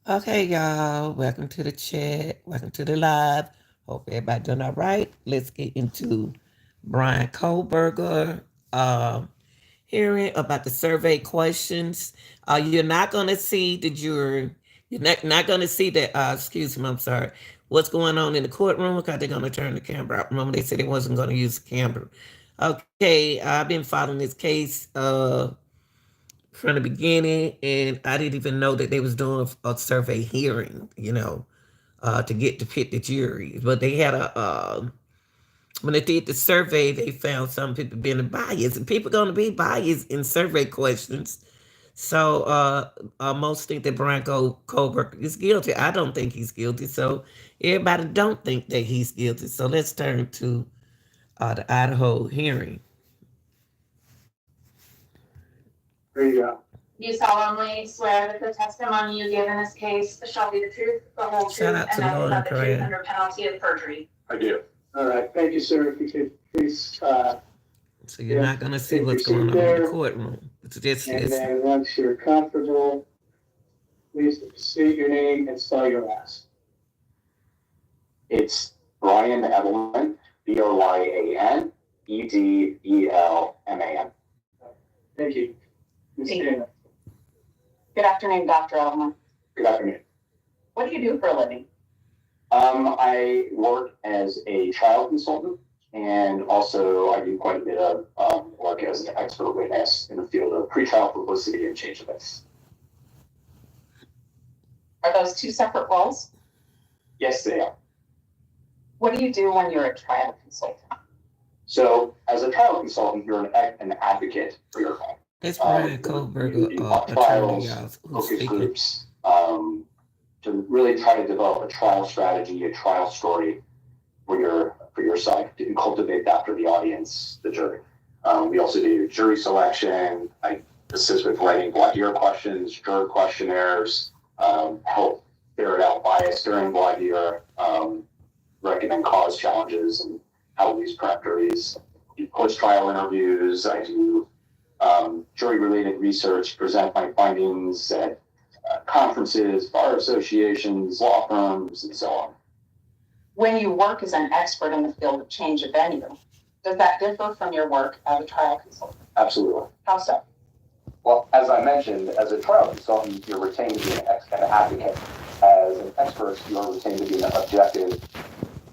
Okay, y'all. Welcome to the chat. Welcome to the live. Hope everybody doing all right. Let's get into Bryan Kohberger hearing about the survey questions. You're not going to see the jury. You're not going to see the, excuse me, I'm sorry, what's going on in the courtroom because they're going to turn the camera out. Remember, they said they wasn't going to use the camera. Okay, I've been following this case from the beginning, and I didn't even know that they was doing a survey hearing, to get to pick the jury. But they had when they did the survey, they found some people being biased, and people going to be biased in survey questions. So most think that Bryan Kohberger is guilty. I don't think he's guilty. So everybody don't think that he's guilty. So let's turn to the Idaho hearing. There you go. You solemnly swear that the testimony you give in this case shall be the truth, the whole Shout truth, out and to nothing Lord but and the truth prayer. under penalty of perjury? I do. All right, thank you, sir. If you could please So you're not going to see take your what's going seat on in the there, courtroom. It's just and listen. then once you're comfortable, please state your name and spell your last. It's Bryan Edelman, Bryanedelman. Thank you. Ms. Thank you. Dana. Good afternoon, Dr. Edelman. Good afternoon. What do you do for a living? I work as a trial consultant, and also I do quite a bit of work as an expert witness in the field of pretrial publicity and change events. Are those two separate roles? Yes, they are. What do you do when you're a trial consultant? So, as a trial consultant, you're an advocate for your client. It's Bryan You Kohberger, do attorney, trials, y'all, who's focus speaking. groups, to really try to develop a trial strategy, a trial story for your side, and cultivate that for the audience, the jury. We also do jury selection. I assist with writing voir dire questions, juror questionnaires, help ferret out bias during voir dire, recommend cause challenges and how we use peremptories. Do post-trial interviews. I do jury-related research, present my findings at conferences, bar associations, law firms, and so on. When you work as an expert in the field of change of venue, does that differ from your work as a trial consultant? Absolutely. How so? Well, as I mentioned, as a trial consultant, you're retained to be an advocate. As an expert, you're retained to be an objective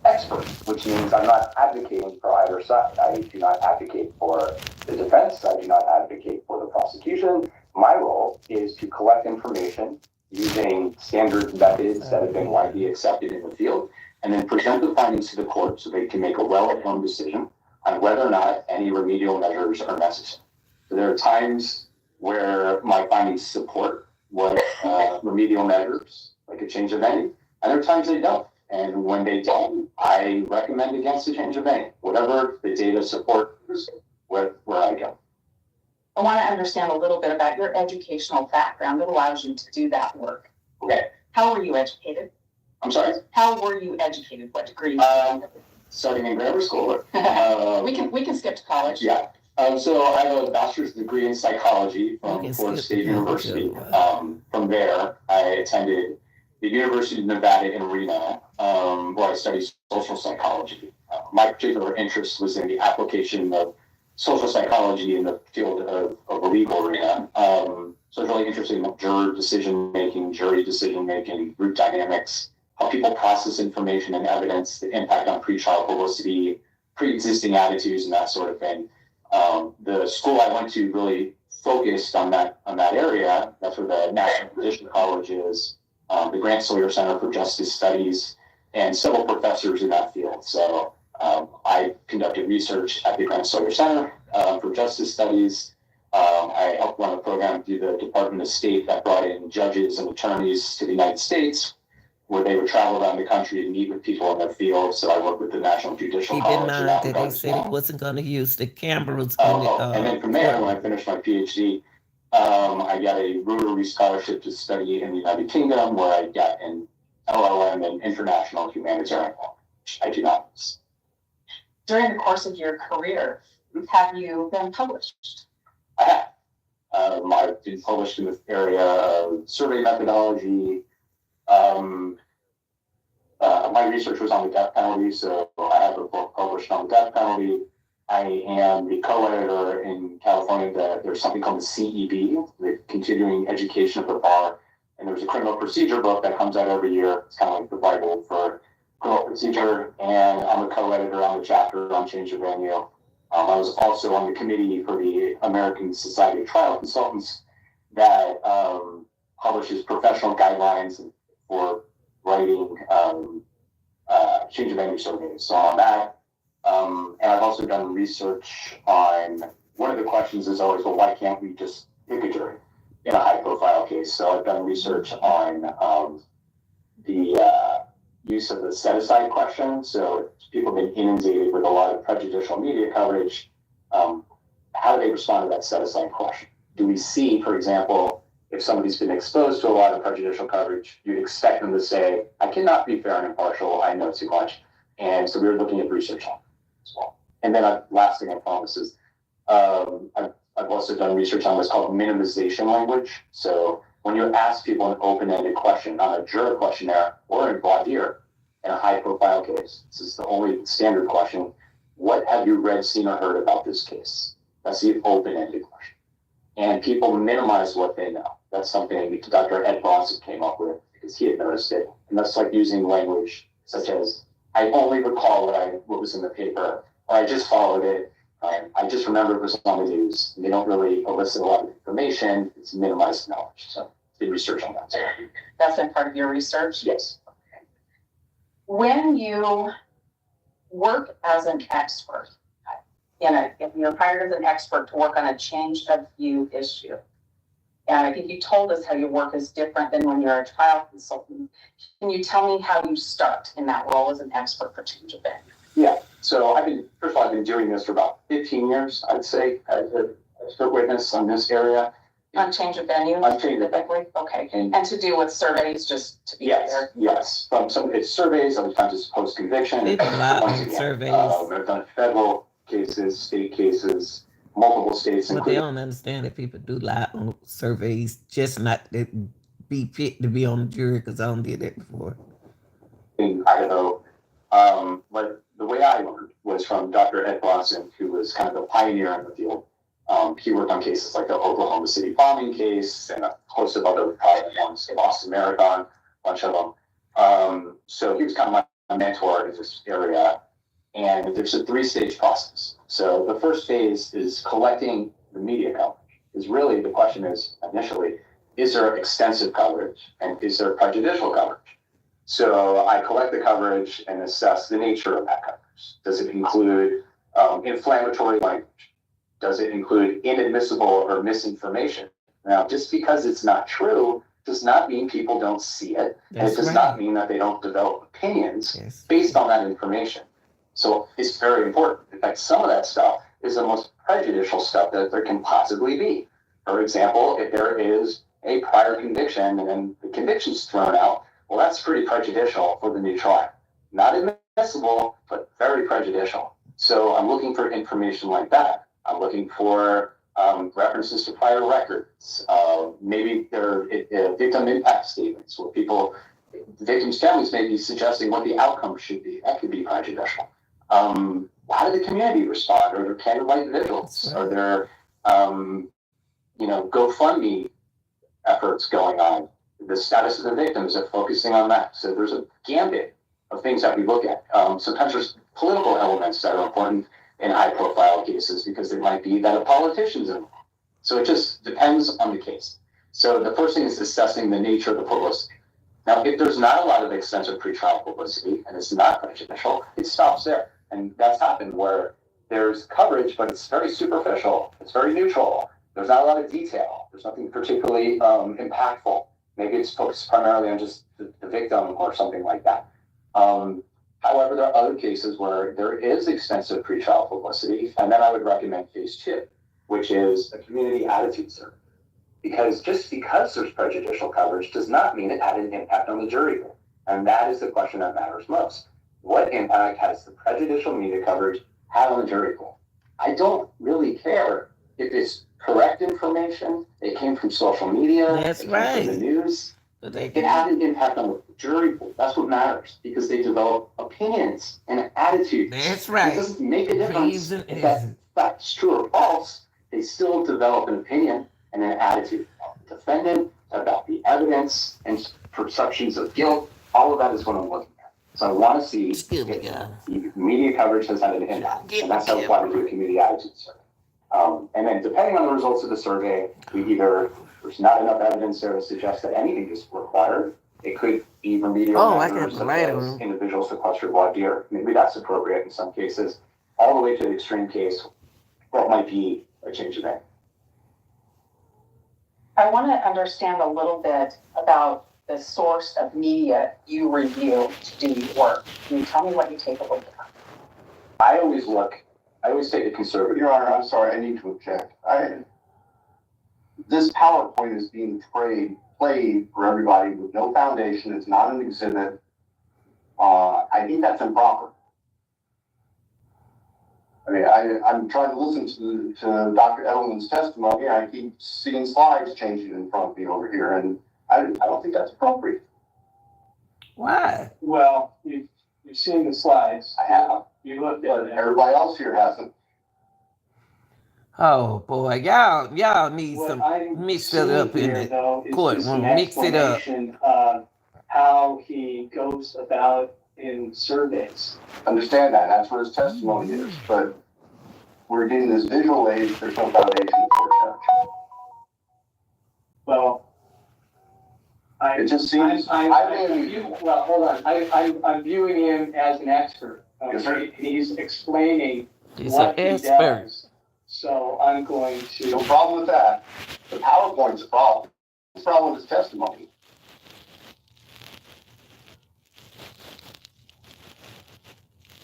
expert, which means I'm not advocating for either side. I do not advocate for the defense. I do not advocate for the prosecution. My role is to collect information using standard methods that have been widely accepted in the field, and then present the findings to the court so they can make a well-informed decision on whether or not any remedial measures are necessary. So there are times where my findings support what remedial measures, like a change of venue, and there are times they don't. And when they don't, I recommend against a change of venue, whatever the data supports where I go. I want to understand a little bit about your educational background that allows you to do that work. Okay. How were you educated? I'm sorry? How were you educated? What degree? Studying in grammar school. We can skip to college. Yeah. So I have a bachelor's degree in psychology from Florida State University. From there, I attended the University of Nevada in Reno, where I studied social psychology. My particular interest was in the application of social psychology in the field of a legal arena. So I was really interested in juror decision-making, jury decision-making, group dynamics, how people process information and evidence, the impact on pretrial publicity, pre-existing attitudes, and that sort of thing. The school I went to really focused on that area. That's where the National Judicial College is, the Grant Sawyer Center for Justice Studies, and several professors in that field. So I conducted research at the Grant Sawyer Center for Justice Studies. I helped run a program through the Department of State that brought in judges and attorneys to the United States, where they would travel around the country to meet with people in their field. So I worked with the National Judicial Keep College. in mind that they said he wasn't going to use the cameras. And then from there, when I finished my PhD, I got a Rotary Scholarship to study in the United Kingdom, where I got an LLM in International Humanitarian Law, which I do not use. During the course of your career, have you been published? I have. I've been published in the area of survey methodology, My research was on the death penalty, so I have a book published on the death penalty. I am the co-editor in California. There's something called the CEB, the Continuing Education of the Bar, and there's a criminal procedure book that comes out every year. It's kind of like the Bible for criminal procedure, and I'm a co-editor on the chapter on change of venue. I was also on the committee for the American Society of Trial Consultants that publishes professional guidelines for writing change of venue surveys. So on that, and I've also done research on, one of the questions is always, well, why can't we just pick a jury in a high-profile case? So I've done research on the use of the set-aside question. So people have been inundated with a lot of prejudicial media coverage. How do they respond to that set-aside question? Do we see, for example, if somebody's been exposed to a lot of prejudicial coverage, you'd expect them to say, I cannot be fair and impartial, I know too much. And so we were looking at research on that as well. And then last thing I promise is, I've also done research on what's called minimization language. So when you ask people an open-ended question on a juror questionnaire or in voir dire in a high-profile case, this is the only standard question, what have you read, seen, or heard about this case? That's the open-ended question. And people minimize what they know. That's something Dr. Ed Bronson came up with because he had noticed it. And that's like using language such as, I only recall what was in the paper, or I just followed it. I just remember it was on the news. And they don't really elicit a lot of information. It's minimized knowledge. So did research on that. That's been part of your research? Yes. When you work as an expert, if you're hired as an expert to work on a change of view issue, and I think you told us how your work is different than when you're a trial consultant. Can you tell me how you start in that role as an expert for change of venue? Yeah. So I've been doing this for about 15 years, I'd say, as a witness on this area. On change of venue? On change of venue. Okay. And to do with surveys, just to be clear? Yes. From some of it's surveys, other times it's post-conviction. They've a lot of surveys. I've done federal cases, state cases, multiple states. But they don't understand that people do lie on surveys, just not to be fit to be on the jury, because I don't did that before. In Idaho. But the way I learned was from Dr. Ed Bronson, who was kind of the pioneer in the field. He worked on cases like the Oklahoma City bombing case and a host of other private ones, the Boston Marathon, a bunch of them. So he was kind of my mentor in this area. And there's a 3-stage process. So the first phase is collecting the media coverage. Is really, the question is initially, is there extensive coverage and is there prejudicial coverage? So I collect the coverage and assess the nature of that coverage. Does it include inflammatory language? Does it include inadmissible or misinformation? Now, just because it's not true does not mean people don't see it. And it does not mean that they don't develop opinions based on that information. So it's very important. In fact, some of that stuff is the most prejudicial stuff that there can possibly be. For example, if there is a prior conviction and then the conviction's thrown out, well, that's pretty prejudicial for the new trial. Not admissible, but very prejudicial. So I'm looking for information like that. I'm looking for references to prior records. Maybe there are victim impact statements where the victims' families may be suggesting what the outcome should be. That could be prejudicial. How did the community respond? Are there candlelight vigils? Are there, GoFundMe efforts going on? The status of the victims are focusing on that. So there's a gambit of things that we look at. Sometimes there's political elements that are important in high-profile cases because it might be that a politician's involved. So it just depends on the case. So the first thing is assessing the nature of the publicity. Now, if there's not a lot of extensive pretrial publicity and it's not prejudicial, it stops there. And that's happened where there's coverage, but it's very superficial. It's very neutral. There's not a lot of detail. There's nothing particularly impactful. Maybe it's focused primarily on just the victim or something like that. However, there are other cases where there is extensive pretrial publicity, and then I would recommend phase 2, which is a community attitude survey. Because just because there's prejudicial coverage does not mean it had an impact on the jury pool. And that is the question that matters most. What impact has the prejudicial media coverage had on the jury pool? I don't really care if it's correct information, it came from social media, That's it came right. from the news. But they It had an impact on the jury pool. That's what matters, because they develop opinions and attitudes. That's right. It doesn't make a difference Reason if that fact's true or false. They still develop an opinion and an attitude about the defendant, about the evidence, and perceptions of guilt. All of that is what I'm looking at. So I want to see if the media coverage has had an impact, and that's why we do a community attitude survey. And then depending on the results of the survey, we either, there's not enough evidence there to suggest that anything is required. It could be remedial measures such as individual sequestered voir dire. Maybe that's appropriate in some cases. All the way to the extreme case, what might be a change of name. I want to understand a little bit about the source of media you review to do your work. Can you tell me what you take a look at? I always take the conservative. Your Honor, I'm sorry, I need to object. This PowerPoint is being played for everybody with no foundation. It's not an exhibit. I think that's improper. I mean, I'm trying to listen to Dr. Edelman's testimony, and I keep seeing slides changing in front of me over here, and I don't think that's appropriate. Why? Well, you've seen the slides. I have. You looked at it. Everybody else here hasn't. Oh boy, y'all need some mix it up in the courtroom. Mix it up. Of how he goes about in surveys. Understand that. That's what his testimony is. But we're getting this visual aid. There's no foundation for it. Well, It just seems. well, hold on. I'm viewing him as an expert. Yes, sir. He's explaining He's what an he expert. does. So I'm going to. No problem with that. The PowerPoint's a problem. The problem with his testimony.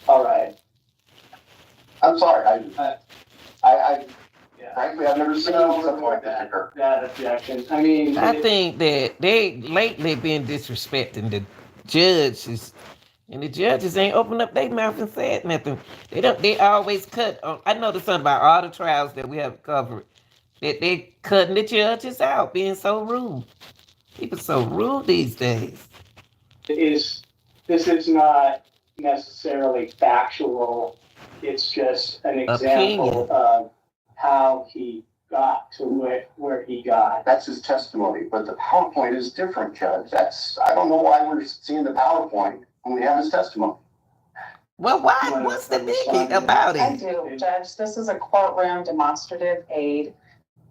All right. I'm sorry. Yeah. Frankly, I've never seen something like that occur. That objection. I mean, I think that they lately been disrespecting the judges, and the judges ain't opened up their mouth and said nothing. They always cut. I noticed something about all the trials that we have covered, that they cutting the judges out, being so rude. People so rude these days. this is not necessarily factual. It's just an example of how he got to where he got. That's his testimony, but the PowerPoint is different, Judge. I don't know why we're seeing the PowerPoint when we have his testimony. Well, why? What's the biggie about I it? do, Judge. This is a courtroom demonstrative aid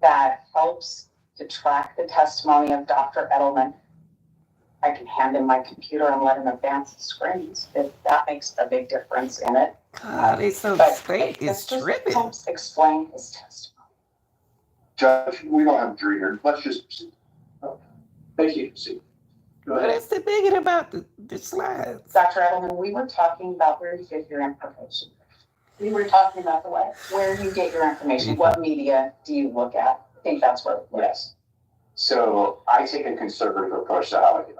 that helps to track the testimony of Dr. Edelman. I can hand him my computer and let him advance the screens if that makes a big difference in it. God, it's so But straight. It's this just tripping. helps explain his testimony. Judge, we don't have a jury here. Let's just proceed. Thank you. See. Go What ahead. is the biggie about the slides? Dr. Edelman, we were talking about where you get your information. We were talking about the way, where you get your information. What media do you look at? I think that's where it was. Yes. So I take a conservative approach to how I do it.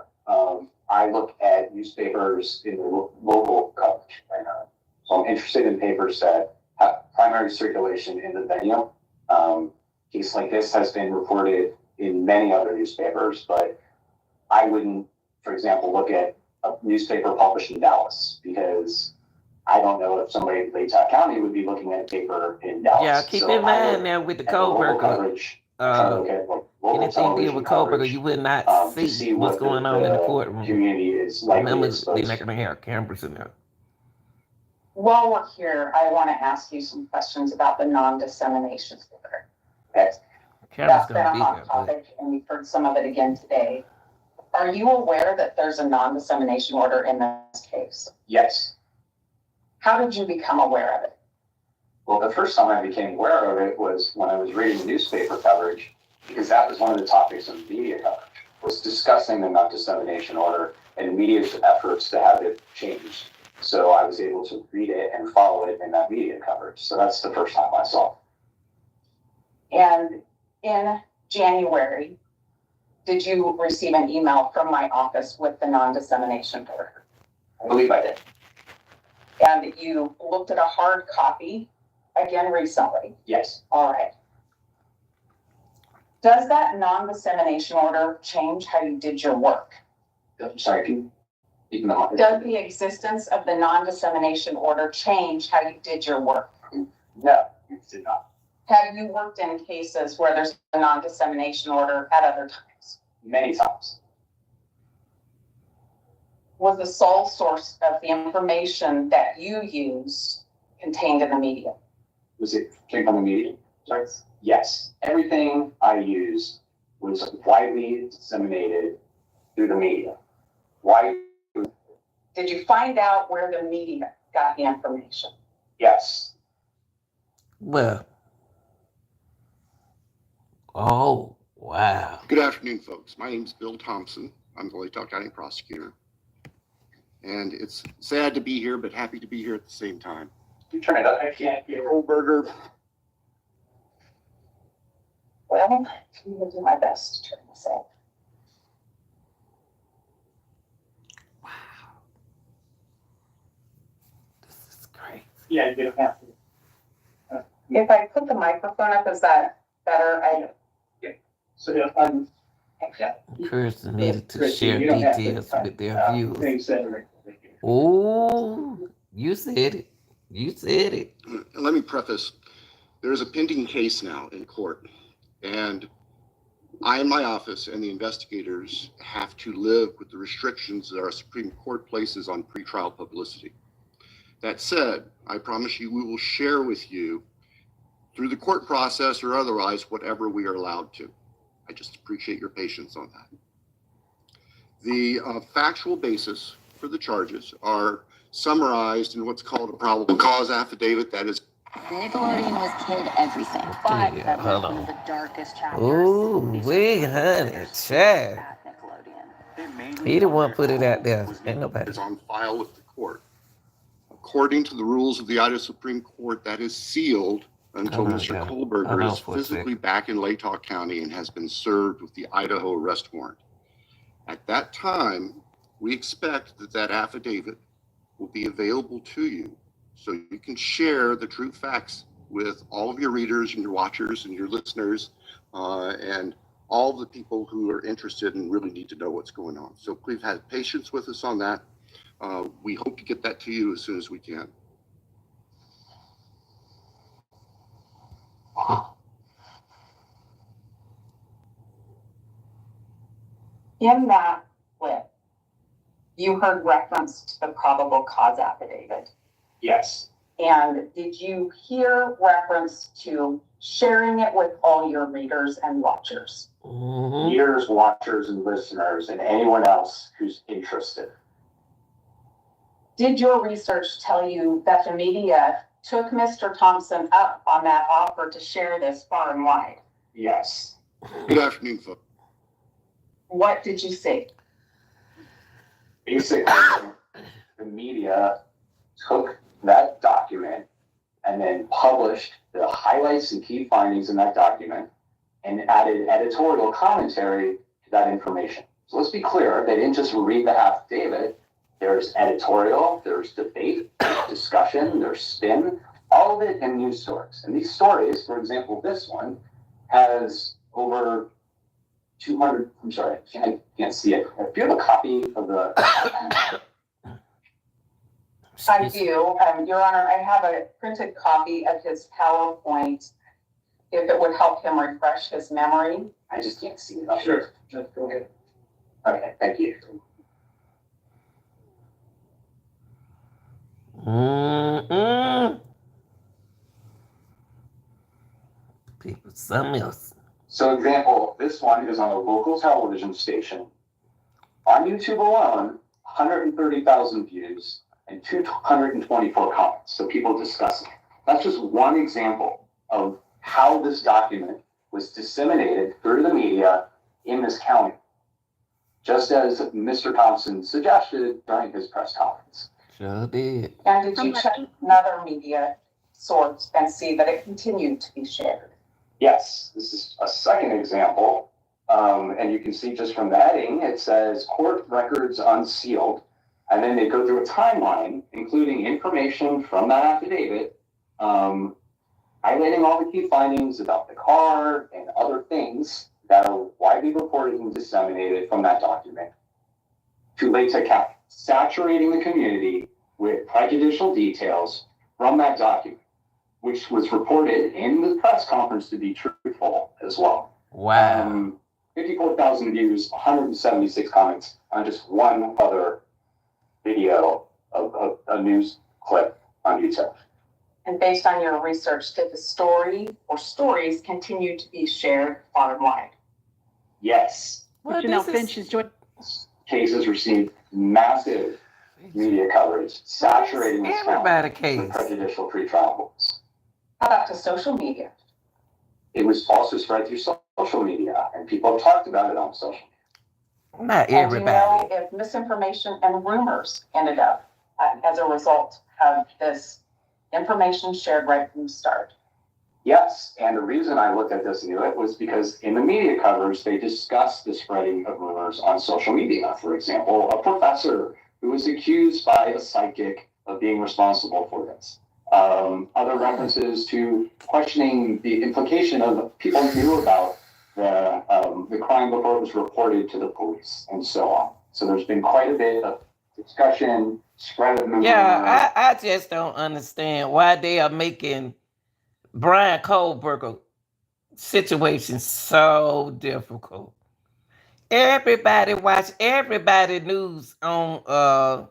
I look at newspapers in the local coverage right now. So I'm interested in papers that have primary circulation in the venue. Case like this has been reported in many other newspapers, but I wouldn't, for example, look at a newspaper published in Dallas, because I don't know if somebody in Laytown County would be looking at a paper in Dallas. Yeah, keep in mind now with the Kohberger, coverage. anything deal with Kohberger, you will not see what's going on in the courtroom. Community is likely Remember, exposed. they're not going to have cameras in there. While we're here, I want to ask you some questions about the non-dissemination order. Cameras That's been going to a be hot there. But topic, and we've heard some of it again today. Are you aware that there's a non-dissemination order in this case? Yes. How did you become aware of it? Well, the first time I became aware of it was when I was reading the newspaper coverage, because that was one of the topics of media coverage, was discussing the non-dissemination order and media's efforts to have it changed. So I was able to read it and follow it in that media coverage. So that's the first time I saw it. And in January, did you receive an email from my office with the non-dissemination order? I believe I did. And you looked at a hard copy again recently? Yes. All right. Does that non-dissemination order change how you did your work? I'm sorry, can you know, Does the existence of the non-dissemination order change how you did your work? no, it did not. Have you worked in cases where there's a non-dissemination order at other times? Many times. Was the sole source of the information that you used contained in the media? Was it came from the media? Sorry. Yes. Everything I used was widely disseminated through the media. Why? Did you find out where the media got the information? Yes. Well, oh, wow. Good afternoon, folks. My name is Bill Thompson. I'm the Latah County prosecutor. And it's sad to be here, but happy to be here at the same time. You turn it up. I can't hear. Kohberger. Well, I'm going to do my best to turn this off. Wow. This is great. Yeah, you don't have to. If I put the microphone up, is that better? So if I'm. Yeah. Encourage the media to Christine, share you don't have to, details with their viewers. Things that are. Oh, you said it. You said it. Let me preface, there is a pending case now in court, and I and my office and the investigators have to live with the restrictions that our Supreme Court places on pretrial publicity. That said, I promise you we will share with you through the court process or otherwise whatever we are allowed to. I just appreciate your patience on that. The factual basis for the charges are summarized in what's called a probable cause affidavit. That is, Nickelodeon was kid everything, but that was one of the darkest chapters. Ooh, we honey, child. Nickelodeon. He the one put it out there. Ain't nobody. is on file with the court. According to the rules of the Idaho Supreme Court, that is sealed until Oh, my Mr. God. Kohberger is for a physically back in Latah County and has been served with the Idaho arrest warrant. At that time, we expect that that affidavit will be available to you so you can share the true facts with all of your readers and your watchers and your listeners and all the people who are interested and really need to know what's going on. So please have patience with us on that. We hope to get that to you as soon as we can. In that clip, you heard reference to the probable cause affidavit. Yes. And did you hear reference to sharing it with all your readers and watchers? Mm-hmm. Readers, watchers, and listeners, and anyone else who's interested. Did your research tell you that the media took Mr. Thompson up on that offer to share this far and wide? Yes. Good afternoon, folks. What did you see? Basically, the media took that document and then published the highlights and key findings in that document and added editorial commentary to that information. So let's be clear, they didn't just read the affidavit. There's editorial, there's debate, there's discussion, there's spin, all of it in news stories. And these stories, for example, this one has over 200, I'm sorry, I can't see it. If you have a copy of the... I do, Your Honor, I have a printed copy of his PowerPoint. If it would help him refresh his memory. I just can't see it. Sure, just go ahead. Okay, thank you. Mm-mm. People, something else. So example, this one is on a local television station. On YouTube alone, 130,000 views and 224 comments. So people discussing. That's just one example of how this document was disseminated through the media in this county, just as Mr. Thompson suggested during his press conference. Sure did. And did you check another media source and see that it continued to be shared? Yes, this is a second example. And you can see just from the heading, it says court records unsealed. And then they go through a timeline, including information from that affidavit, highlighting all the key findings about the car and other things that are widely reported and disseminated from that document to lay to account, saturating the community with prejudicial details from that document, which was reported in the press conference to be truthful as well. Wow. 54,000 views, 176 comments on just one other video of a news clip on YouTube. And based on your research, did the story or stories continue to be shared far and wide? Yes. Well, Finch is joining. Cases received massive media coverage, saturating the everybody with case. prejudicial pretrial rules. How about to social media? It was also spread through social media, and people have talked about it on social media. Not And do you everybody. know if misinformation and rumors ended up as a result of this information shared right from the start? Yes, and the reason I looked at this and knew it was because in the media coverage, they discussed the spreading of rumors on social media. For example, a professor who was accused by a psychic of being responsible for this. Other references to questioning the implication of people knew about the crime before it was reported to the police and so on. So there's been quite a bit of discussion, spread of rumors. Yeah, I just don't understand why they are making Bryan Kohberger situation so difficult. Everybody watch everybody news on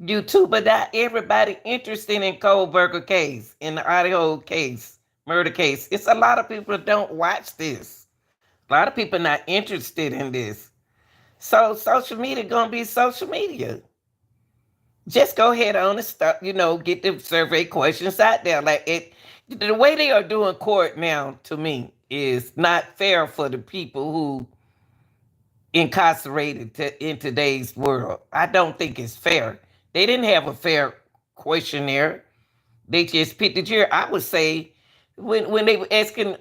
YouTube, but not everybody interested in Kohberger case, in the audio case, murder case. It's a lot of people that don't watch this. A lot of people not interested in this. So social media gonna be social media. Just go ahead on and start, get the survey questions out there. Like the way they are doing court now, to me, is not fair for the people who incarcerated in today's world. I don't think it's fair. They didn't have a fair questionnaire. They just picked the jury. I would say when they were asking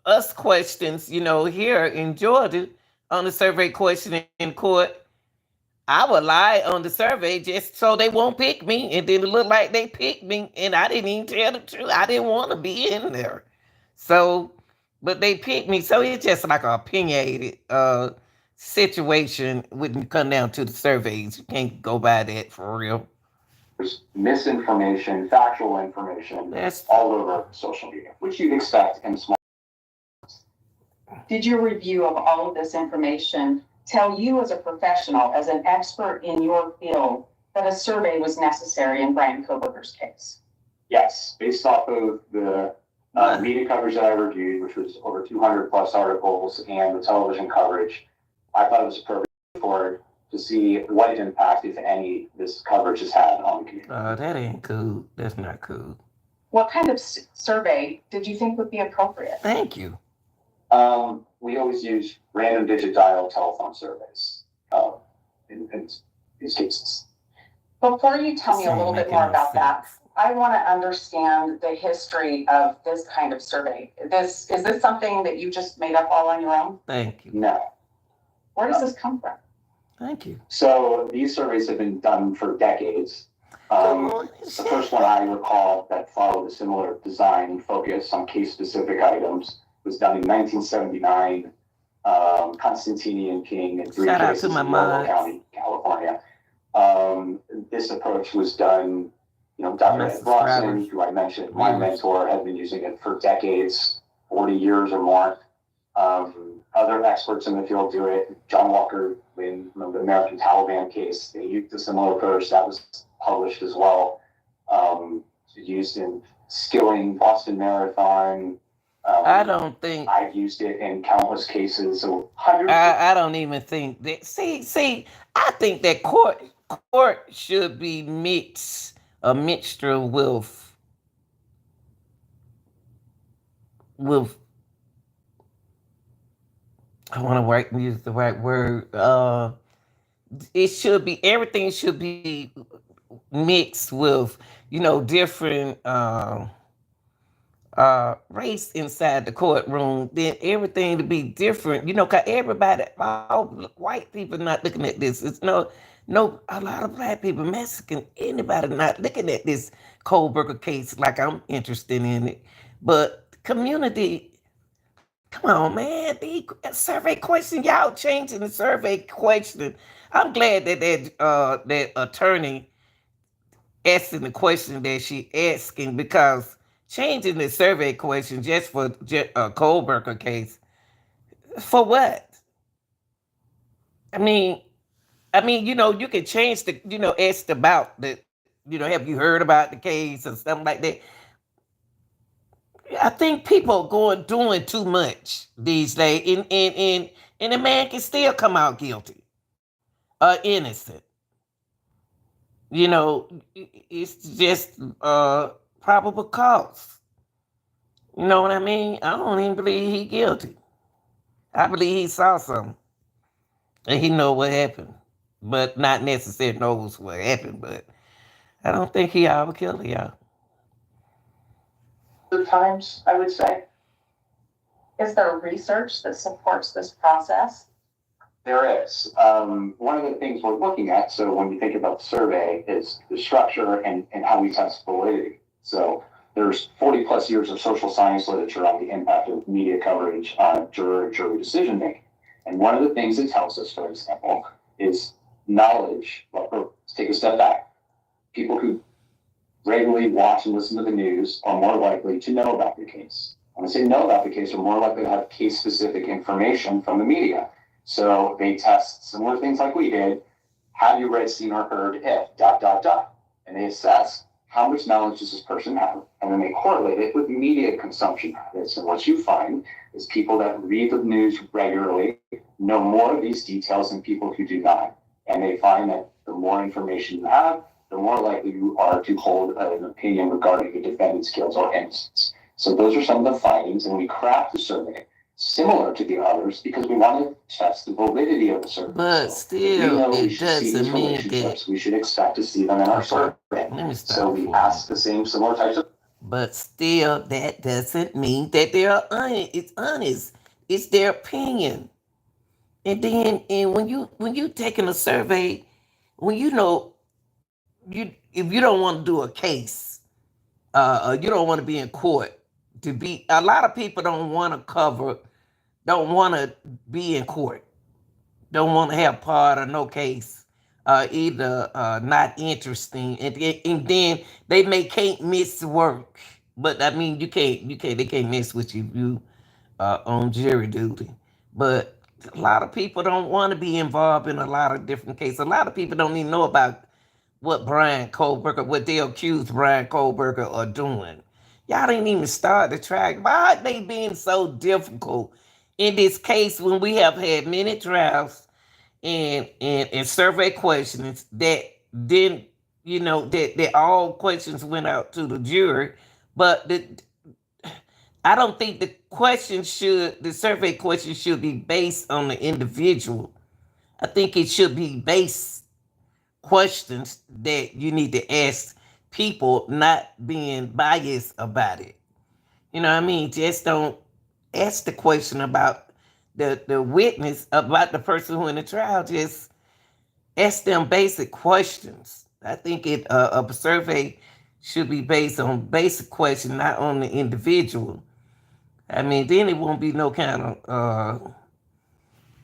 us questions, here in Georgia on the survey question in court, I would lie on the survey just so they won't pick me. And then it looked like they picked me, and I didn't even tell the truth. I didn't want to be in there. So, but they picked me. So it's just like an opinionated situation when you come down to the surveys. You can't go by that for real. There's misinformation, factual information all over social media, which you'd expect in small. Did your review of all of this information tell you as a professional, as an expert in your field, that a survey was necessary in Bryan Kohberger's case? Yes, based off of the media coverage that I reviewed, which was over 200 plus articles, and the television coverage, I thought it was appropriate for to see what impact, if any, this coverage has had on the community. Oh, that ain't cool. That's not cool. What kind of survey did you think would be appropriate? Thank you. We always use random digit dial telephone surveys in these cases. Before you tell me a little bit more about that, I want to understand the history of this kind of survey. Is this something that you just made up all on your own? Thank you. No. Where does this come from? Thank you. So these surveys have been done for decades. The first one I recall that followed a similar design focus on case-specific items was done in 1979. Constantini and King in 3 cases in Yolo County, California. This approach was done, Dr. Ed Bronson, who I mentioned, my mentor, had been using it for decades, 40 years or more. Other experts in the field do it. John Walker, in the American Taliban case, they used a similar approach that was published as well. Used in Skilling, Boston Marathon. I don't think I've used it in countless cases. So hundreds. I don't even think that. See, I think that court should be a mixture with I want to use the right word. Everything should be mixed with different race inside the courtroom. Then everything to be different. Cause everybody, all white people not looking at this. It's no, a lot of black people, Mexican, anybody not looking at this Kohberger case like I'm interested in it. But community Come on, man. The survey question, y'all changing the survey question. I'm glad that that attorney asking the question that she asking, because changing the survey question just for a Kohberger case, for what? I mean, you can change the, ask about the, have you heard about the case or something like that. I think people doing too much these days, and a man can still come out guilty or innocent. It's just probable cause. You know what I mean? I don't even believe he guilty. I believe he saw something and he know what happened, but not necessarily knows what happened. But I don't think he ever killed y'all. Times, I would say. Is there research that supports this process? There is. One of the things we're looking at, so when you think about the survey, is the structure and how we test validity. So there's 40 plus years of social science literature on the impact of media coverage on juror and jury decision making. And one of the things it tells us, for example, is knowledge. Well, let's take a step back. People who regularly watch and listen to the news are more likely to know about the case. When I say know about the case, are more likely to have case-specific information from the media. So they test similar things like we did. Have you read, seen, or heard if ... And they assess how much knowledge does this person have, and then they correlate it with media consumption habits. And what you find is people that read the news regularly know more of these details than people who do not. And they find that the more information you have, the more likely you are to hold an opinion regarding the defendant's guilt or innocence. So those are some of the findings, and we craft the survey similar to the others because we want to test the validity of the survey. But still, it doesn't mean that we should expect to see them in our survey. So we ask the same similar types of. But still, that doesn't mean that they are honest. It's honest. It's their opinion. And then, when you taking a survey, when if you don't want to do a case, or you don't want to be in court, a lot of people don't want to be in court, don't want to have part of no case, either not interesting, and then they can't miss work. But I mean, they can't mess with you if you on jury duty. But a lot of people don't want to be involved in a lot of different cases. A lot of people don't even know about what they accused Bryan Kohberger of doing. Y'all didn't even start the trial. Why are they being so difficult in this case when we have had many trials and survey questions that didn't, that all questions went out to the jury, but I don't think the survey question should be based on the individual. I think it should be based questions that you need to ask people, not being biased about it. You know what I mean? Just don't ask the question about the witness, about the person who in the trial. Just ask them basic questions. I think a survey should be based on basic questions, not on the individual. I mean, then it won't be no kind of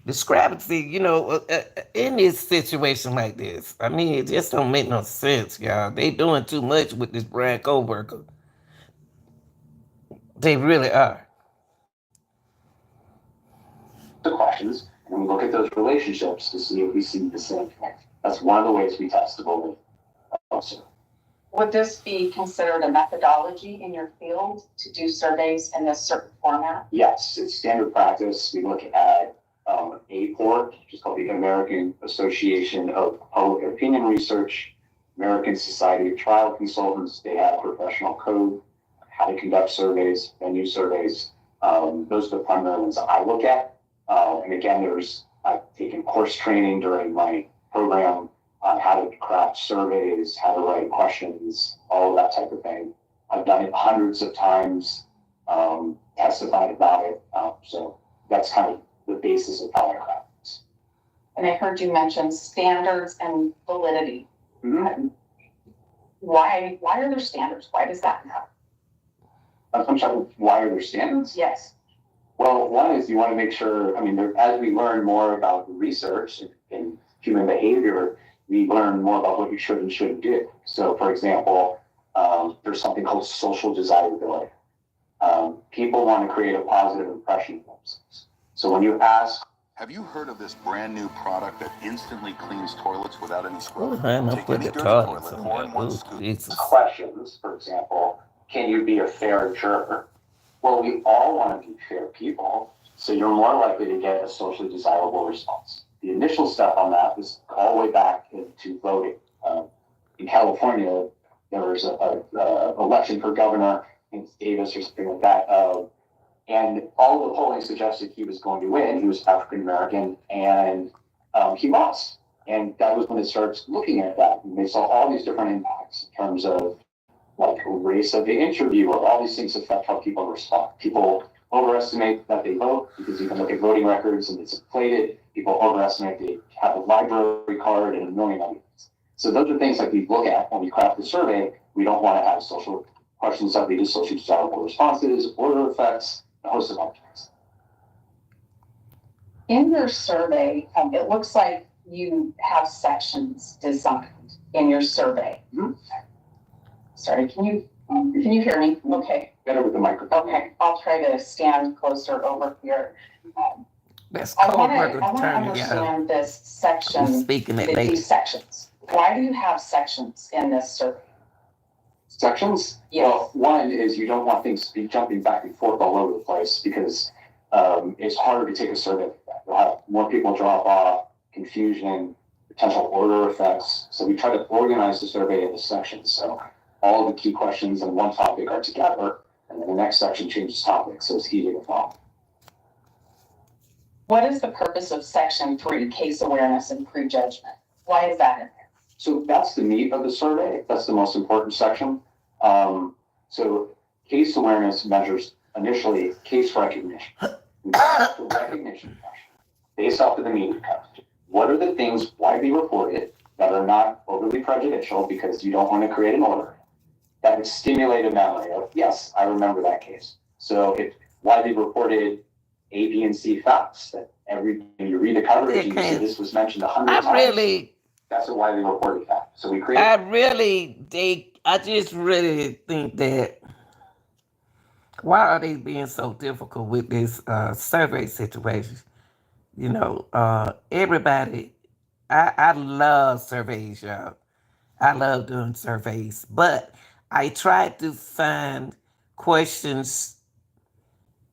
discrepancy, in this situation like this. I mean, it just don't make no sense, y'all. They doing too much with this Bryan Kohberger. They really are. The questions, and we look at those relationships to see if we see the same thing. That's one of the ways we test the validity. Would this be considered a methodology in your field to do surveys in this certain format? Yes, it's standard practice. We look at APORT, which is called the American Association of Public Opinion Research, American Society of Trial Consultants. They have professional code, how to conduct surveys, venue surveys. Those are the primary ones that I look at. And again, I've taken course training during my program on how to craft surveys, how to write questions, all of that type of thing. I've done it hundreds of times, testified about it. So that's kind of the basis of how I craft this. And I heard you mention standards and validity. Mm-hmm. Why are there standards? Why does that matter? I'm sorry, why are there standards? Yes. Well, one is you want to make sure, as we learn more about research in human behavior, we learn more about what you should and shouldn't do. So, for example, there's something called social desirability. People want to create a positive impression of themselves. So when you ask, have you heard of this brand new product that instantly cleans toilets without any scrub? Take any dirty toilet, pour in one scoop. Questions, for example, can you be a fair juror? Well, we all want to be fair people, so you're more likely to get a socially desirable response. The initial step on that was all the way back into voting. In California, there was a election for governor in Davis or something like that, and all the polling suggested he was going to win. He was African American, and he lost. And that was when it starts looking at that, and they saw all these different impacts in terms of like race of the interviewer. All these things affect how people respond. People overestimate that they vote because you can look at voting records and it's inflated. People overestimate they have a library card and a million other things. So those are things that we look at when we craft the survey. We don't want to have social questions that lead to socially desirable responses, order effects, a host of other things. In your survey, it looks like you have sections designed in your survey. Mm-hmm. Sorry, can you hear me? Okay. Better with the microphone. Okay, I'll try to stand closer over here. I want to understand this section, these sections. Why do you have sections in this survey? Sections? Yes. Well, one is you don't want things to be jumping back and forth all over the place because it's harder to take a survey like that. You'll have more people drop off, confusion, potential order effects. So we try to organize the survey into sections. So all of the key questions in one topic are together, and then the next section changes topics, so it's easier to follow. What is the purpose of section 3, case awareness and prejudgment? Why is that in there? So that's the meat of the survey. That's the most important section. So case awareness measures initially case recognition. The recognition question based off of the media coverage. What are the things widely reported that are not overly prejudicial because you don't want to create an order that would stimulate a memory of, yes, I remember that case. So if widely reported A, B, and C facts that when you read the coverage and you see this was mentioned 100 times, that's a widely reported fact. So we create. I just really think that why are they being so difficult with this survey situation? You know, everybody, I love surveys, y'all. I love doing surveys, but I try to find questions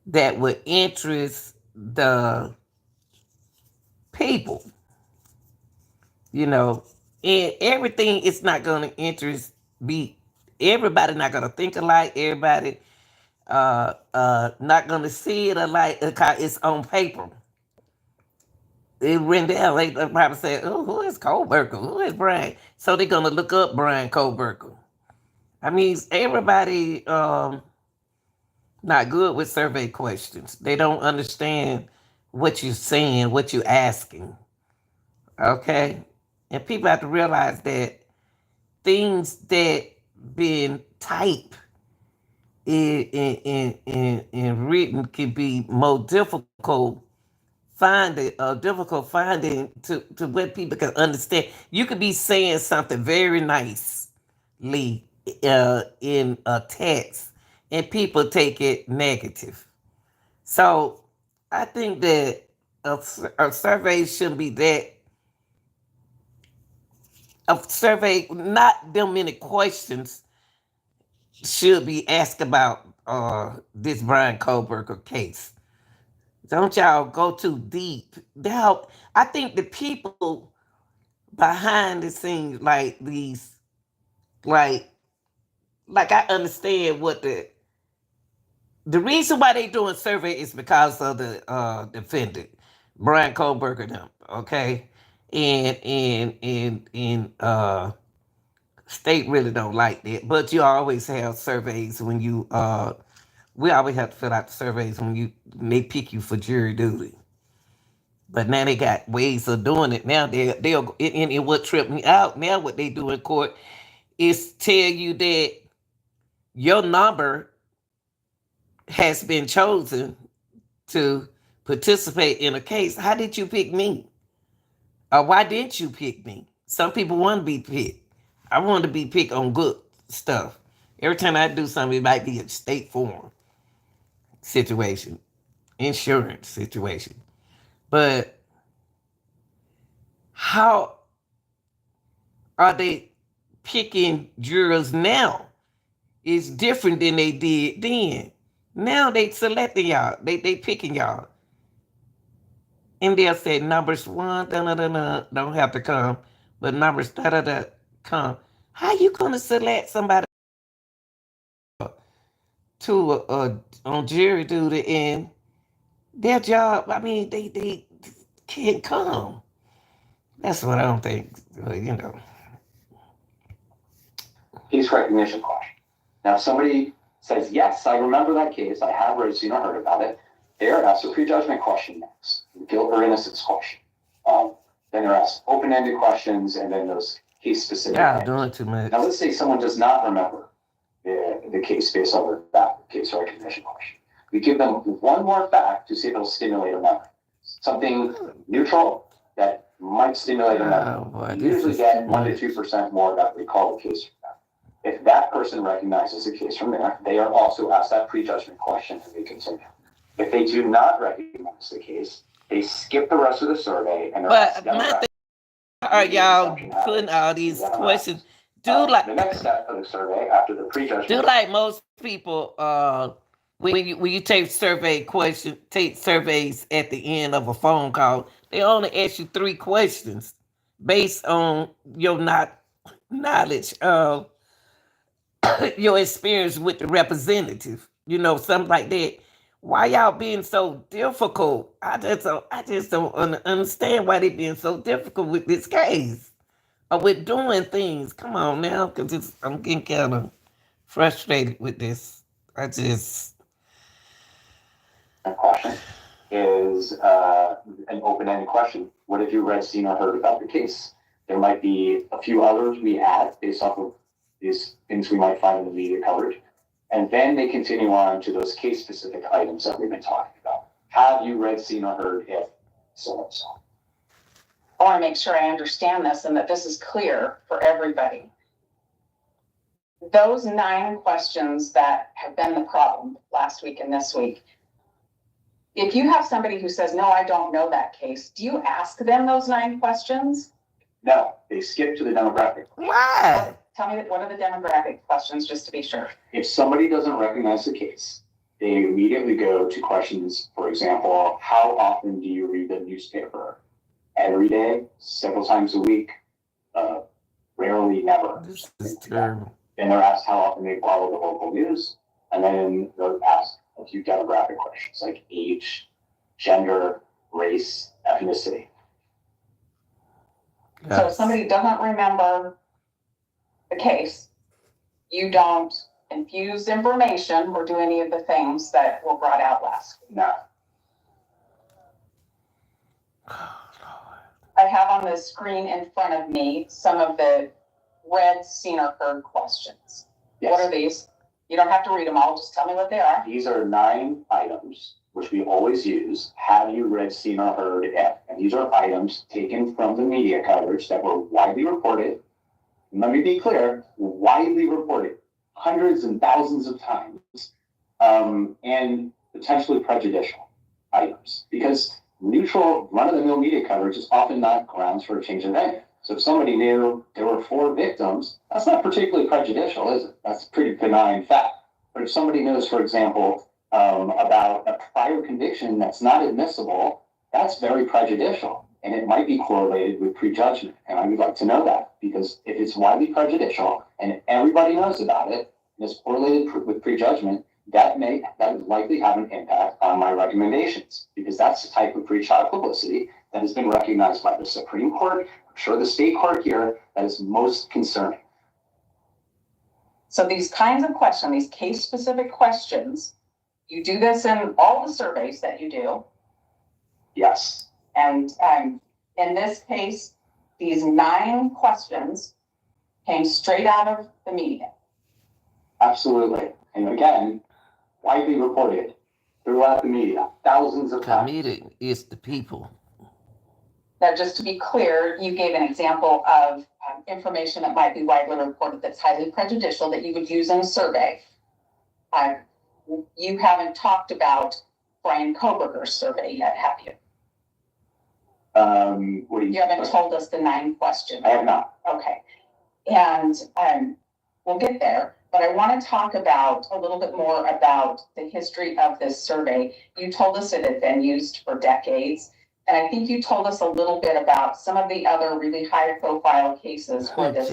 that would interest the people. You know, and everything is not going to everybody not going to think alike. Everybody not going to see it alike because it's on paper. It written down. They probably say, "Oh, who is Kohberger? Who is Bryan?" So they're gonna look up Bryan Kohberger. I mean, everybody not good with survey questions. They don't understand what you're saying, what you're asking. Okay, and people have to realize that things that been typed in written can be more difficult finding to what people can understand. You could be saying something very nicely in a text and people take it negative. So I think that a survey shouldn't be that. A survey, not them many questions should be asked about this Bryan Kohberger case. Don't y'all go too deep. I think the people behind the scenes, like these, like I understand what the reason why they doing survey is because of the defendant, Bryan Kohberger, them, okay, and state really don't like that, but you always have surveys when you we always have to fill out the surveys when they pick you for jury duty. But now they got ways of doing it. Now they'll and what tripped me out now what they do in court is tell you that your number has been chosen to participate in a case. How did you pick me? Or why didn't you pick me? Some people want to be picked. I want to be picked on good stuff. Every time I do something, it might be a state farm situation, insurance situation. But how are they picking jurors now? It's different than they did then. Now they selecting y'all. They picking y'all. And they'll say numbers 1, don't have to come, but numbers come. How you gonna select somebody to on jury duty and their job? I mean, they can't come. That's what I don't think. Case recognition question. Now, if somebody says, yes, I remember that case, I have read, seen, or heard about it, they are asked a prejudgment question next, guilt or innocence question. Then they're asked open-ended questions, and then those case-specific. Yeah, doing too much. Now, let's say someone does not remember the case based on that case recognition question. We give them one more fact to see if it'll stimulate a memory. Something neutral that might stimulate a memory. Boy, you usually get 1 to 2% more that recall the case from that. If that person recognizes the case from there, they are also asked that prejudgment question and they continue. If they do not recognize the case, they skip the rest of the survey and they're asked. Are y'all putting all these questions? Do like the next step of the survey after the prejudgment. Do like most people, when you take surveys at the end of a phone call, they only ask you 3 questions based on your knowledge of your experience with the representative. Something like that. Why y'all being so difficult? I just don't understand why they being so difficult with this case or with doing things. Come on now, because I'm getting kind of frustrated with this. Question is an open-ended question. What have you read, seen, or heard about the case? There might be a few others we add based off of these things we might find in the media coverage. And then they continue on to those case-specific items that we've been talking about. Have you read, seen, or heard if so and so? I want to make sure I understand this and that this is clear for everybody. Those 9 questions that have been the problem last week and this week, if you have somebody who says, no, I don't know that case, do you ask them those 9 questions? No, they skip to the demographic. Why? Tell me what are the demographic questions, just to be sure. If somebody doesn't recognize the case, they immediately go to questions, for example, how often do you read the newspaper? Every day, several times a week, rarely, never. This is terrible. Then they're asked how often they follow the local news, and then they're asked a few demographic questions like age, gender, race, ethnicity. Yes. So if somebody doesn't remember the case, you don't infuse information or do any of the things that were brought out last week. No. I have on the screen in front of me some of the read, seen, or heard questions. Yes. What are these? You don't have to read them all, just tell me what they are. These are 9 items, which we always use. Have you read, seen, or heard if? And these are items taken from the media coverage that were widely reported. And let me be clear, widely reported hundreds and thousands of times, and potentially prejudicial items. Because neutral, run-of-the-mill media coverage is often not grounds for a change of venue. So if somebody knew there were 4 victims, that's not particularly prejudicial, is it? That's a pretty benign fact. But if somebody knows, for example, about a prior conviction that's not admissible, that's very prejudicial. And it might be correlated with prejudgment. And I would like to know that, because if it's widely prejudicial and everybody knows about it, and it's correlated with prejudgment, that would likely have an impact on my recommendations, because that's the type of pretrial publicity that has been recognized by the Supreme Court, I'm sure the state court here, that is most concerning. So these kinds of questions, these case-specific questions, you do this in all the surveys that you do. Yes. And in this case, these 9 questions came straight out of the media. Absolutely. And again, widely reported throughout the media, thousands of times. Comedic is the people. Now, just to be clear, you gave an example of information that might be widely reported that's highly prejudicial that you would use in a survey. You haven't talked about Bryan Kohberger's survey yet, have you? You haven't told us the 9 questions. I have not. Okay. And we'll get there, but I want to talk about a little bit more about the history of this survey. You told us it had been used for decades. And I think you told us a little bit about some of the other really high profile cases where this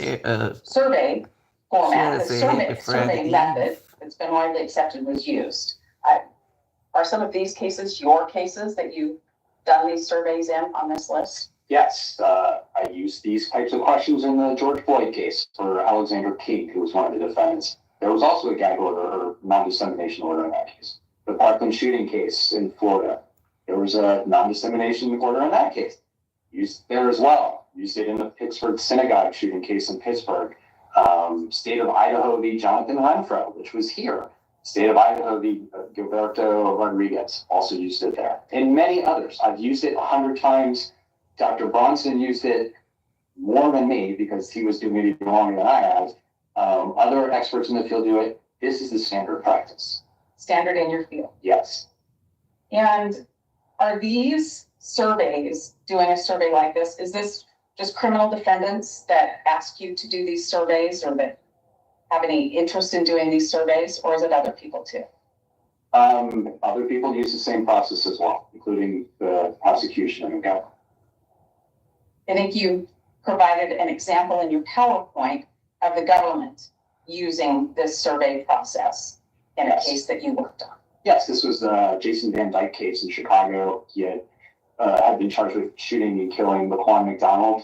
survey format, the survey method that's been widely accepted was used. Are some of these cases your cases that you've done these surveys in on this list? Yes, I used these types of questions in the George Floyd case for Alexander King, who was one of the defendants. There was also a gag order or non-dissemination order in that case. The Parkland shooting case in Florida, there was a non-dissemination order in that case. Used there as well. Used it in the Pittsburgh synagogue shooting case in Pittsburgh. State of Idaho v. Jonathan Renfro, which was here. State of Idaho v. Gilberto Rodriguez, also used it there. And many others. I've used it 100 times. Dr. Bronson used it more than me because he was doing it even longer than I have. Other experts in the field do it. This is the standard practice. Standard in your field? Yes. And are these surveys, doing a survey like this, is this just criminal defendants that ask you to do these surveys or that have any interest in doing these surveys, or is it other people too? Other people use the same process as well, including the prosecution and the government. I think you provided an example in your PowerPoint of the government using this survey process in a case that you worked on. Yes, this was the Jason Van Dyke case in Chicago. He had been charged with shooting and killing Laquan McDonald.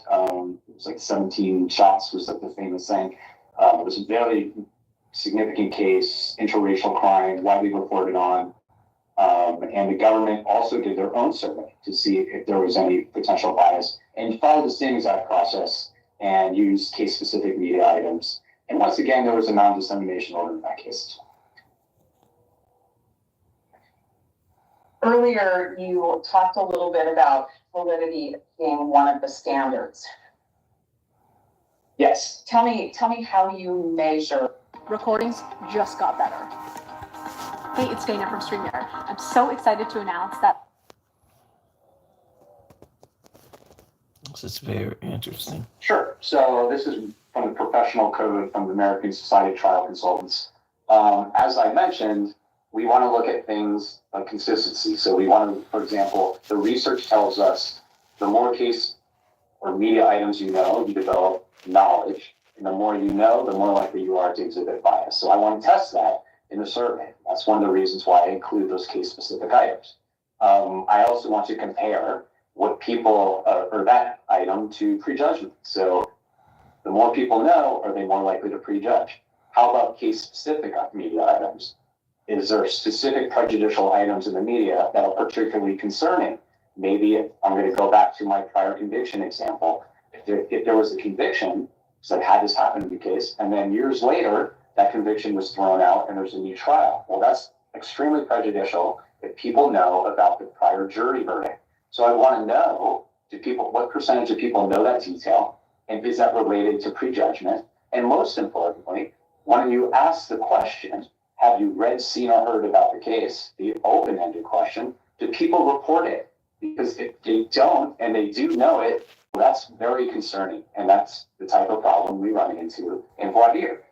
It was like 17 shots was like the famous saying. It was a very significant case, interracial crime, widely reported on. And the government also did their own survey to see if there was any potential bias and followed the same exact process and used case-specific media items. And once again, there was a non-dissemination order in that case. Earlier, you talked a little bit about validity being one of the standards. Yes. Tell me how you measure. Recordings just got better. Hey, it's Dana from StreamYard. I'm so excited to announce that. This is very interesting. Sure. So this is from the professional code from the American Society of Trial Consultants. As I mentioned, we want to look at things like consistency. So we want to, for example, the research tells us the more case or media items you know, you develop knowledge. And the more you know, the more likely you are to exhibit bias. So I want to test that in the survey. That's one of the reasons why I include those case-specific items. I also want to compare what people, or that item to prejudgment. So the more people know, are they more likely to prejudge? How about case-specific media items? Is there specific prejudicial items in the media that are particularly concerning? Maybe I'm going to go back to my prior conviction example. If there was a conviction, so I've had this happen in the case, and then years later, that conviction was thrown out and there's a new trial. Well, that's extremely prejudicial if people know about the prior jury verdict. So I want to know, what percentage of people know that detail? And is that related to prejudgment? And most importantly, when you ask the question, have you read, seen, or heard about the case? The open-ended question, do people report it? Because if they don't, and they do know it, well, that's very concerning. And that's the type of problem we run into in voir dire.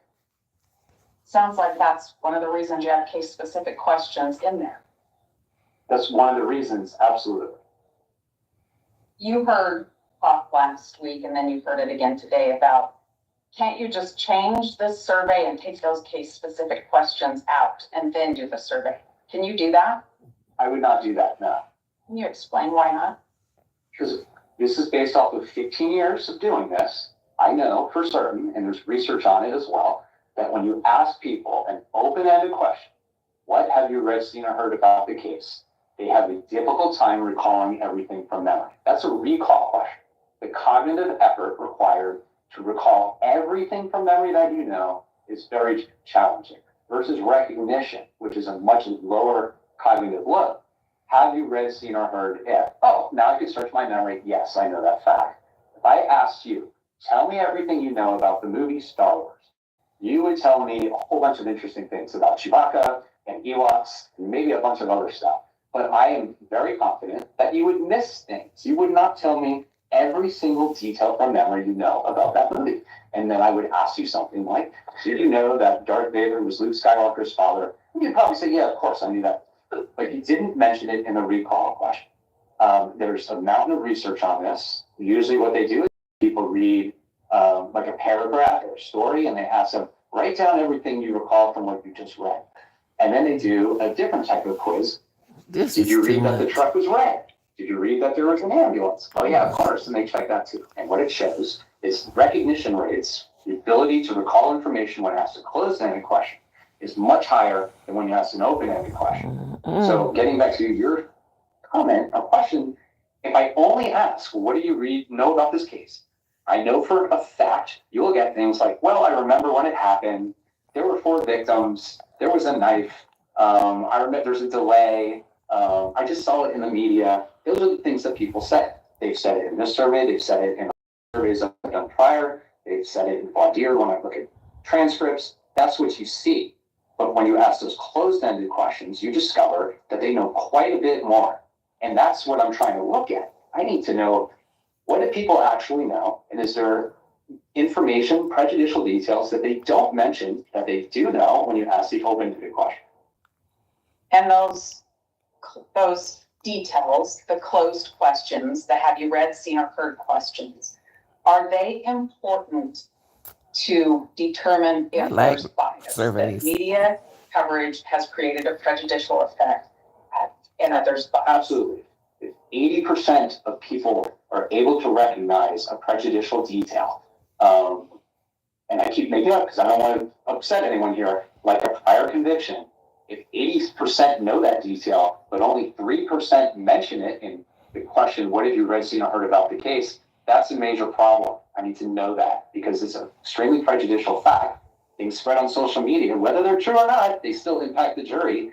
Sounds like that's one of the reasons you have case-specific questions in there. That's one of the reasons, absolutely. You heard talk last week, and then you heard it again today about, can't you just change this survey and take those case-specific questions out and then do the survey? Can you do that? I would not do that, no. Can you explain why not? Because this is based off of 15 years of doing this. I know for certain, and there's research on it as well, that when you ask people an open-ended question, what have you read, seen, or heard about the case? They have a difficult time recalling everything from memory. That's a recall question. The cognitive effort required to recall everything from memory that you know is very challenging versus recognition, which is a much lower cognitive load. Have you read, seen, or heard if? Oh, now I can search my memory. Yes, I know that fact. If I asked you, tell me everything you know about the movie Star Wars, you would tell me a whole bunch of interesting things about Chewbacca and Ewoks and maybe a bunch of other stuff. But I am very confident that you would miss things. You would not tell me every single detail from memory you know about that movie. And then I would ask you something like, did you know that Darth Vader was Luke Skywalker's father? And you'd probably say, yeah, of course, I knew that. But you didn't mention it in the recall question. There's a mountain of research on this. Usually what they do is people read like a paragraph or a story, and they ask them, write down everything you recall from what you just read. And then they do a different type of quiz. Did you read that the truck was red? Did you read that there was an ambulance? Oh yeah, of course, and they check that too. And what it shows is recognition rates, the ability to recall information when asked a closed-ended question, is much higher than when you ask an open-ended question. So getting back to your comment or question, if I only ask, what do you know about this case? I know for a fact you will get things like, well, I remember when it happened. There were 4 victims. There was a knife. I remember there's a delay. I just saw it in the media. Those are the things that people say. They've said it in this survey. They've said it in surveys I've done prior. They've said it in voir dire when I look at transcripts. That's what you see. But when you ask those closed-ended questions, you discover that they know quite a bit more. And that's what I'm trying to look at. I need to know, what do people actually know? And is there information, prejudicial details that they don't mention that they do know when you ask the open-ended question? And those details, the closed questions, the have you read, seen, or heard questions, are they important to determine if there's bias? That media coverage has created a prejudicial effect and that there's bias. Absolutely. If 80% of people are able to recognize a prejudicial detail, and I keep making it up because I don't want to upset anyone here, like a prior conviction, if 80% know that detail, but only 3% mention it in the question, what have you read, seen, or heard about the case? That's a major problem. I need to know that because it's an extremely prejudicial fact. Things spread on social media, whether they're true or not, they still impact the jury.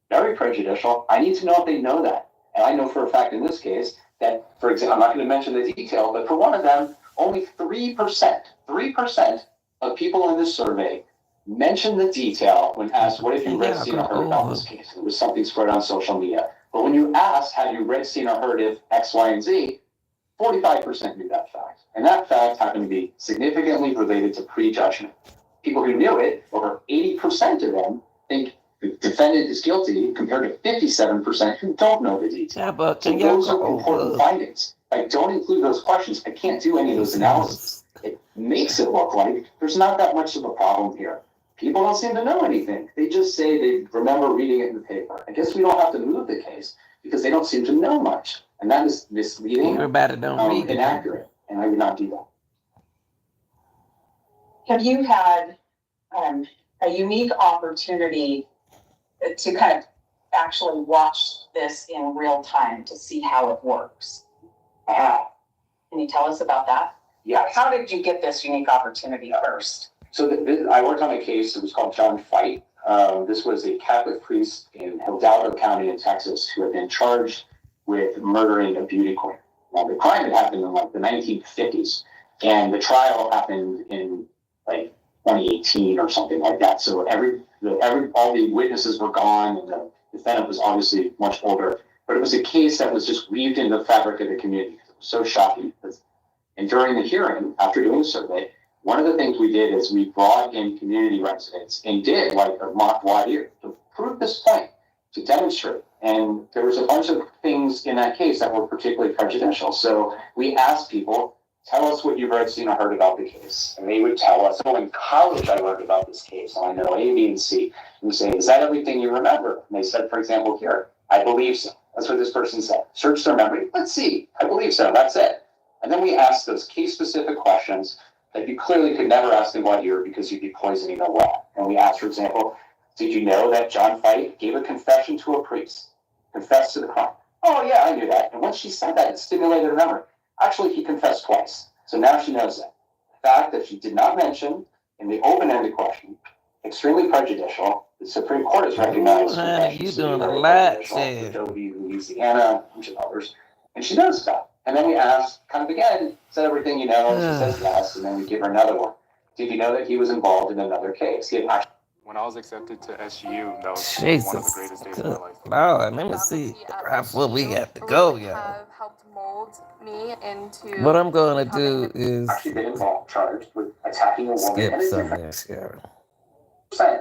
Very prejudicial. I need to know if they know that. And I know for a fact in this case that, for example, I'm not going to mention the detail, but for one of them, only 3% of people in this survey mentioned the detail when asked, what have you read, seen, or heard about this case? It was something spread on social media. But when you asked, have you read, seen, or heard of X, Y, and Z, 45% knew that fact. And that fact happened to be significantly related to prejudgment. People who knew it, over 80% of them think the defendant is guilty compared to 57% who don't know the detail. Yeah, but so those are important findings. If I don't include those questions, I can't do any of those analysis. It makes it look like there's not that much of a problem here. People don't seem to know anything. They just say they remember reading it in the paper. I guess we don't have to move the case because they don't seem to know much. And that is misleading, inaccurate, and I would not do that. Have you had a unique opportunity to kind of actually watch this in real time to see how it works? Can you tell us about that? Yeah. How did you get this unique opportunity first? So I worked on a case that was called John Fight. This was a Catholic priest in Hidalgo County in Texas who had been charged with murdering a beauty queen. Now, the crime had happened in like the 1950s, and the trial happened in like 2018 or something like that. So all the witnesses were gone, and the defendant was obviously much older. But it was a case that was just weaved into the fabric of the community. It was so shocking. And during the hearing, after doing a survey, one of the things we did is we brought in community residents and did like a mock voir dire to prove this point, to demonstrate. And there was a bunch of things in that case that were particularly prejudicial. So we asked people, tell us what you've read, seen, or heard about the case. And they would tell us, oh, in college I learned about this case, and I know A, B, and C. And we say, is that everything you remember? And they said, for example, here, I believe so. That's what this person said. Search their memory. Let's see. I believe so. That's it. And then we asked those case-specific questions that you clearly could never ask in voir dire because you'd be poisoning a well. And we asked, for example, did you know that John Fight gave a confession to a priest? Confessed to the crime. Oh, yeah, I knew that. And once she said that, it stimulated her memory. Actually, he confessed twice. So now she knows that. The fact that she did not mention in the open-ended question, extremely prejudicial, The Supreme Court has recognized you doing a lot, Chad. Adobe, Louisiana, a bunch of others, and she knows stuff. And then we ask, kind of again, said everything you know, and she says yes, and then we give her another one. Did you know that he was involved in another case? When I was accepted to SU, that was one of the greatest days of my life. Lord, let me see how far we got to go, y'all. Have helped mold me into. What I'm going to do is actually been involved, charged with attacking a woman. Skip some of this, yeah.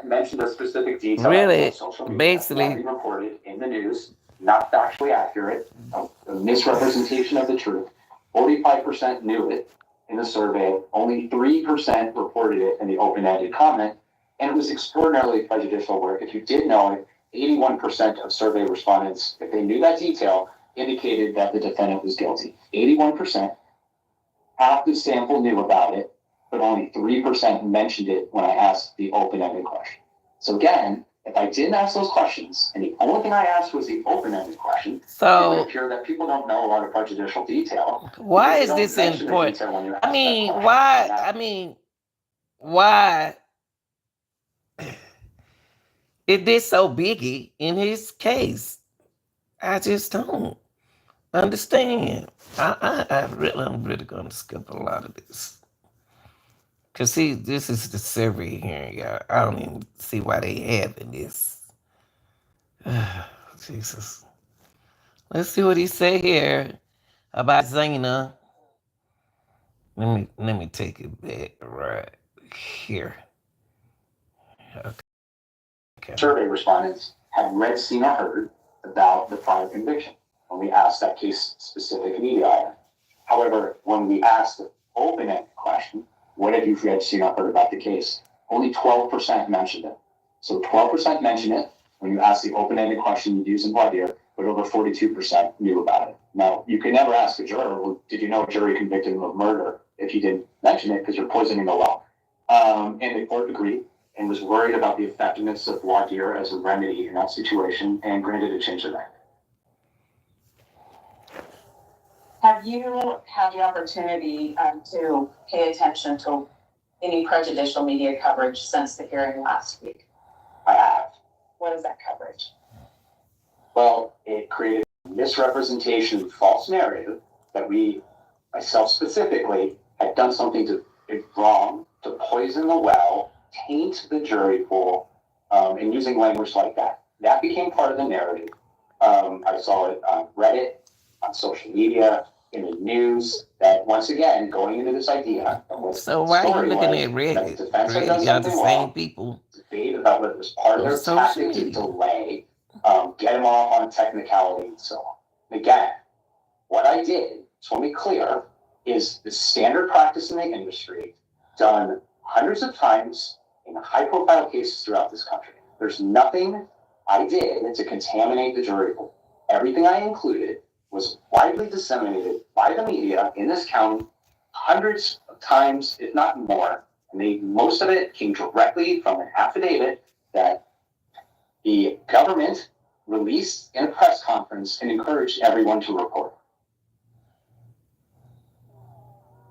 Mentioned a specific detail. Really, social media, basically, not reported in the news, not factually accurate, a misrepresentation of the truth. 45% knew it in the survey. Only 3% reported it in the open-ended comment, and it was extraordinarily prejudicial work. If you did know it, 81% of survey respondents, if they knew that detail, indicated that the defendant was guilty. 81%. Half the sample knew about it, but only 3% mentioned it when I asked the open-ended question. So again, if I didn't ask those questions, and the only thing I asked was the open-ended question, it would appear that people don't know a lot of prejudicial detail. Why is this important? Why is this so biggie in his case? I just don't understand. I'm really going to skip a lot of this. Because, see, this is the survey here, y'all. I don't even see why they having this. Jesus. Let's see what he say here about Zaina. Let me take it back right here. Okay. Survey respondents had read, seen, or heard about the prior conviction when we asked that case-specific media item. However, when we asked the open-ended question, what have you read, seen, or heard about the case? Only 12% mentioned it. So 12% mentioned it when you ask the open-ended question you use in voir dire, but over 42% knew about it. Now, you can never ask a juror, well, did you know a jury convicted him of murder if you didn't mention it because you're poisoning the well? And the court agreed and was worried about the effectiveness of voir dire as a remedy in that situation and granted a change of venue. Have you had the opportunity to pay attention to any prejudicial media coverage since the hearing last week? I have. What is that coverage? Well, it created a misrepresentation, false narrative that we, myself specifically, had done something wrong to poison the well, taint the jury pool, and using language like that. That became part of the narrative. I saw it on Reddit, on social media, in the news, that once again, going into this idea of what so why are you looking at Reddit? Y'all the same people. Debate about whether it was part of their tactic to delay, get them off on technicality and so on. And again, what I did, just want to be clear, is the standard practice in the industry, done hundreds of times in high-profile cases throughout this country. There's nothing I did to contaminate the jury pool. Everything I included was widely disseminated by the media in this county hundreds of times, if not more. And most of it came directly from an affidavit that the government released in a press conference and encouraged everyone to report.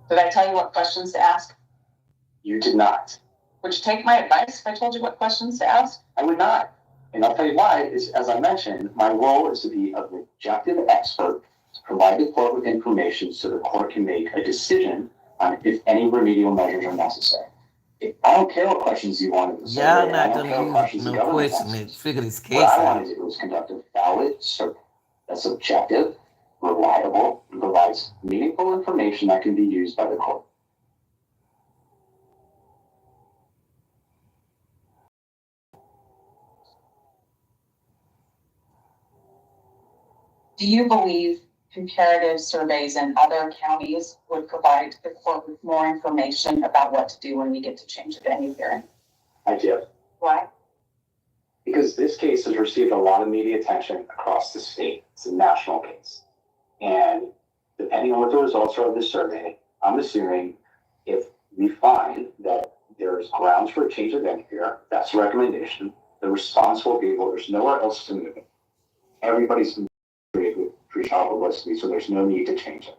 Did I tell you what questions to ask? You did not. Would you take my advice if I told you what questions to ask? I would not. And I'll tell you why, is as I mentioned, my role is to be an objective expert to provide the court with information so the court can make a decision on if any remedial measures are necessary. I don't care what questions you wanted to say. Y'all not going to use no question to figure this case out. What I wanted to do was conduct a valid survey that's objective, reliable, and provides meaningful information that can be used by the court. Do you believe comparative surveys in other counties would provide the court with more information about what to do when we get to change the venue hearing? I do. Why? Because this case has received a lot of media attention across the state. It's a national case. And depending on what the results are of this survey, I'm assuming if we find that there's grounds for a change of venue here, that's a recommendation. The responsible people, there's nowhere else to move it. Everybody's been treated with pre-trial publicity, so there's no need to change it.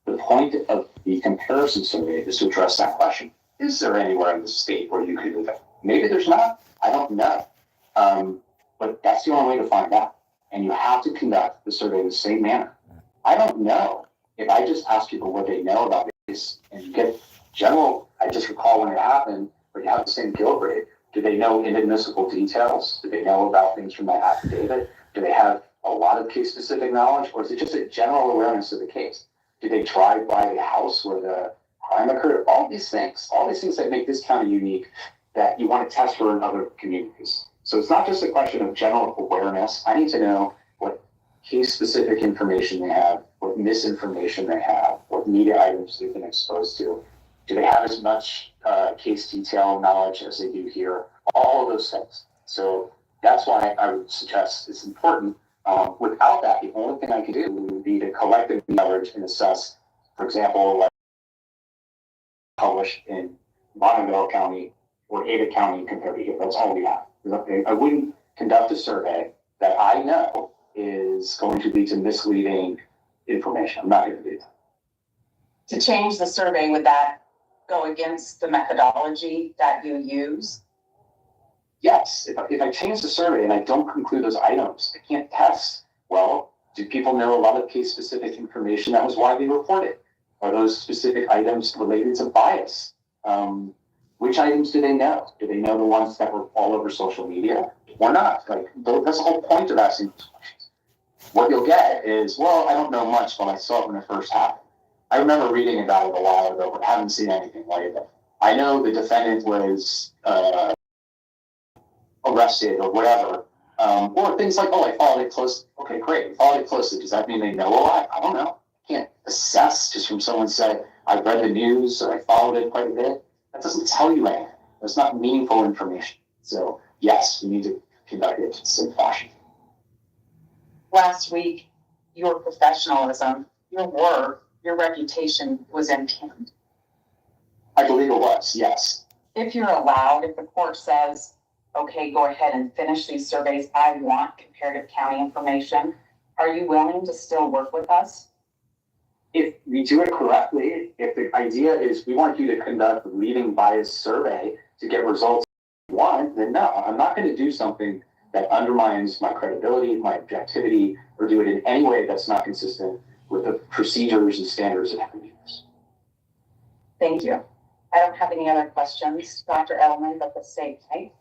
The point of the comparison survey is to address that question. Is there anywhere in the state where you could move it? Maybe there's not. I don't know. But that's the only way to find out. And you have to conduct the survey in the same manner. I don't know if I just ask people what they know about this and you get general, I just recall when it happened, but you have the same guilt rate. Do they know inadmissible details? Do they know about things from that affidavit? Do they have a lot of case specific knowledge, or is it just a general awareness of the case? Do they drive by the house where the crime occurred? All these things that make this county unique that you want to test for in other communities. So it's not just a question of general awareness. I need to know what case-specific information they have, what misinformation they have, what media items they've been exposed to. Do they have as much case detail knowledge as they do here? All of those things. So that's why I would suggest it's important. Without that, the only thing I could do would be to collect the coverage and assess, for example, like published in Bonneville County or Ada County compared to here. That's all we have. I wouldn't conduct a survey that I know is going to lead to misleading information. I'm not going to do that. To change the survey, would that go against the methodology that you use? Yes. If I change the survey and I don't conclude those items, I can't test. Well, do people know a lot of case-specific information that was widely reported? Are those specific items related to bias? Which items do they know? Do they know the ones that were all over social media or not? Like, that's the whole point of asking these questions. What you'll get is, well, I don't know much, but I saw it when it first happened. I remember reading about it a while ago, but haven't seen anything lately. I know the defendant was arrested or whatever, or things like, oh, I followed it close. Okay, great, I followed it closely. Does that mean they know a lot? I don't know. I can't assess just from someone saying, I read the news or I followed it quite a bit. That doesn't tell you anything. That's not meaningful information. So yes, we need to conduct it in the same fashion. Last week, your professionalism, your work, your reputation was impugned. I believe it was, yes. If you're allowed, if the court says, okay, go ahead and finish these surveys, I want comparative county information, are you willing to still work with us? If we do it correctly, if the idea is we want you to conduct a leading bias survey to get results you want, then no, I'm not going to do something that undermines my credibility, my objectivity, or do it in any way that's not consistent with the procedures and standards that we use. Thank you. I don't have any other questions, Dr. Edelman, but the same thing.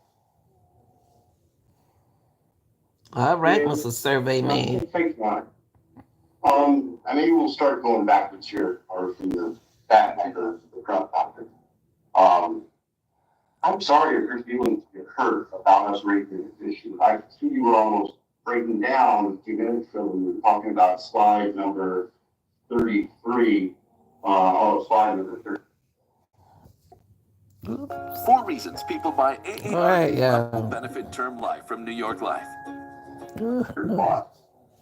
All right, Mr. Survey Man. Thanks, Mark. I maybe we'll start going backwards here, or from the back to the front topic. I'm sorry if you're feeling hurt about us raising this issue. I see you were almost breaking down a few minutes ago when we were talking about slide number 33. Slide number 30. 4 reasons people buy AARP Right, benefit term life from New York Life.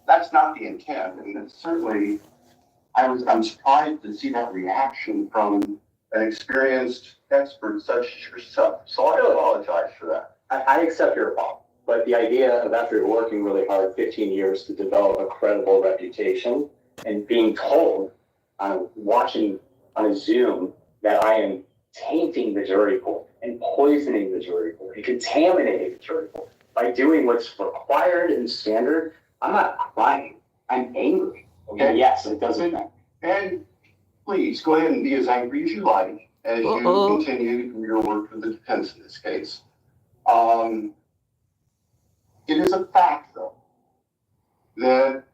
That's not the intent, and it's certainly, I'm surprised to see that reaction from an experienced expert such as yourself. So I apologize for that. I accept your apology, but the idea of after working really hard 15 years to develop a credible reputation and being told, watching on a Zoom, that I am tainting the jury pool and poisoning the jury pool and contaminating the jury pool by doing what's required and standard, I'm not crying. I'm angry. Okay, yes, it doesn't matter. And please go ahead and be as angry as you like as you continue your work for the defense in this case. It is a fact, though, that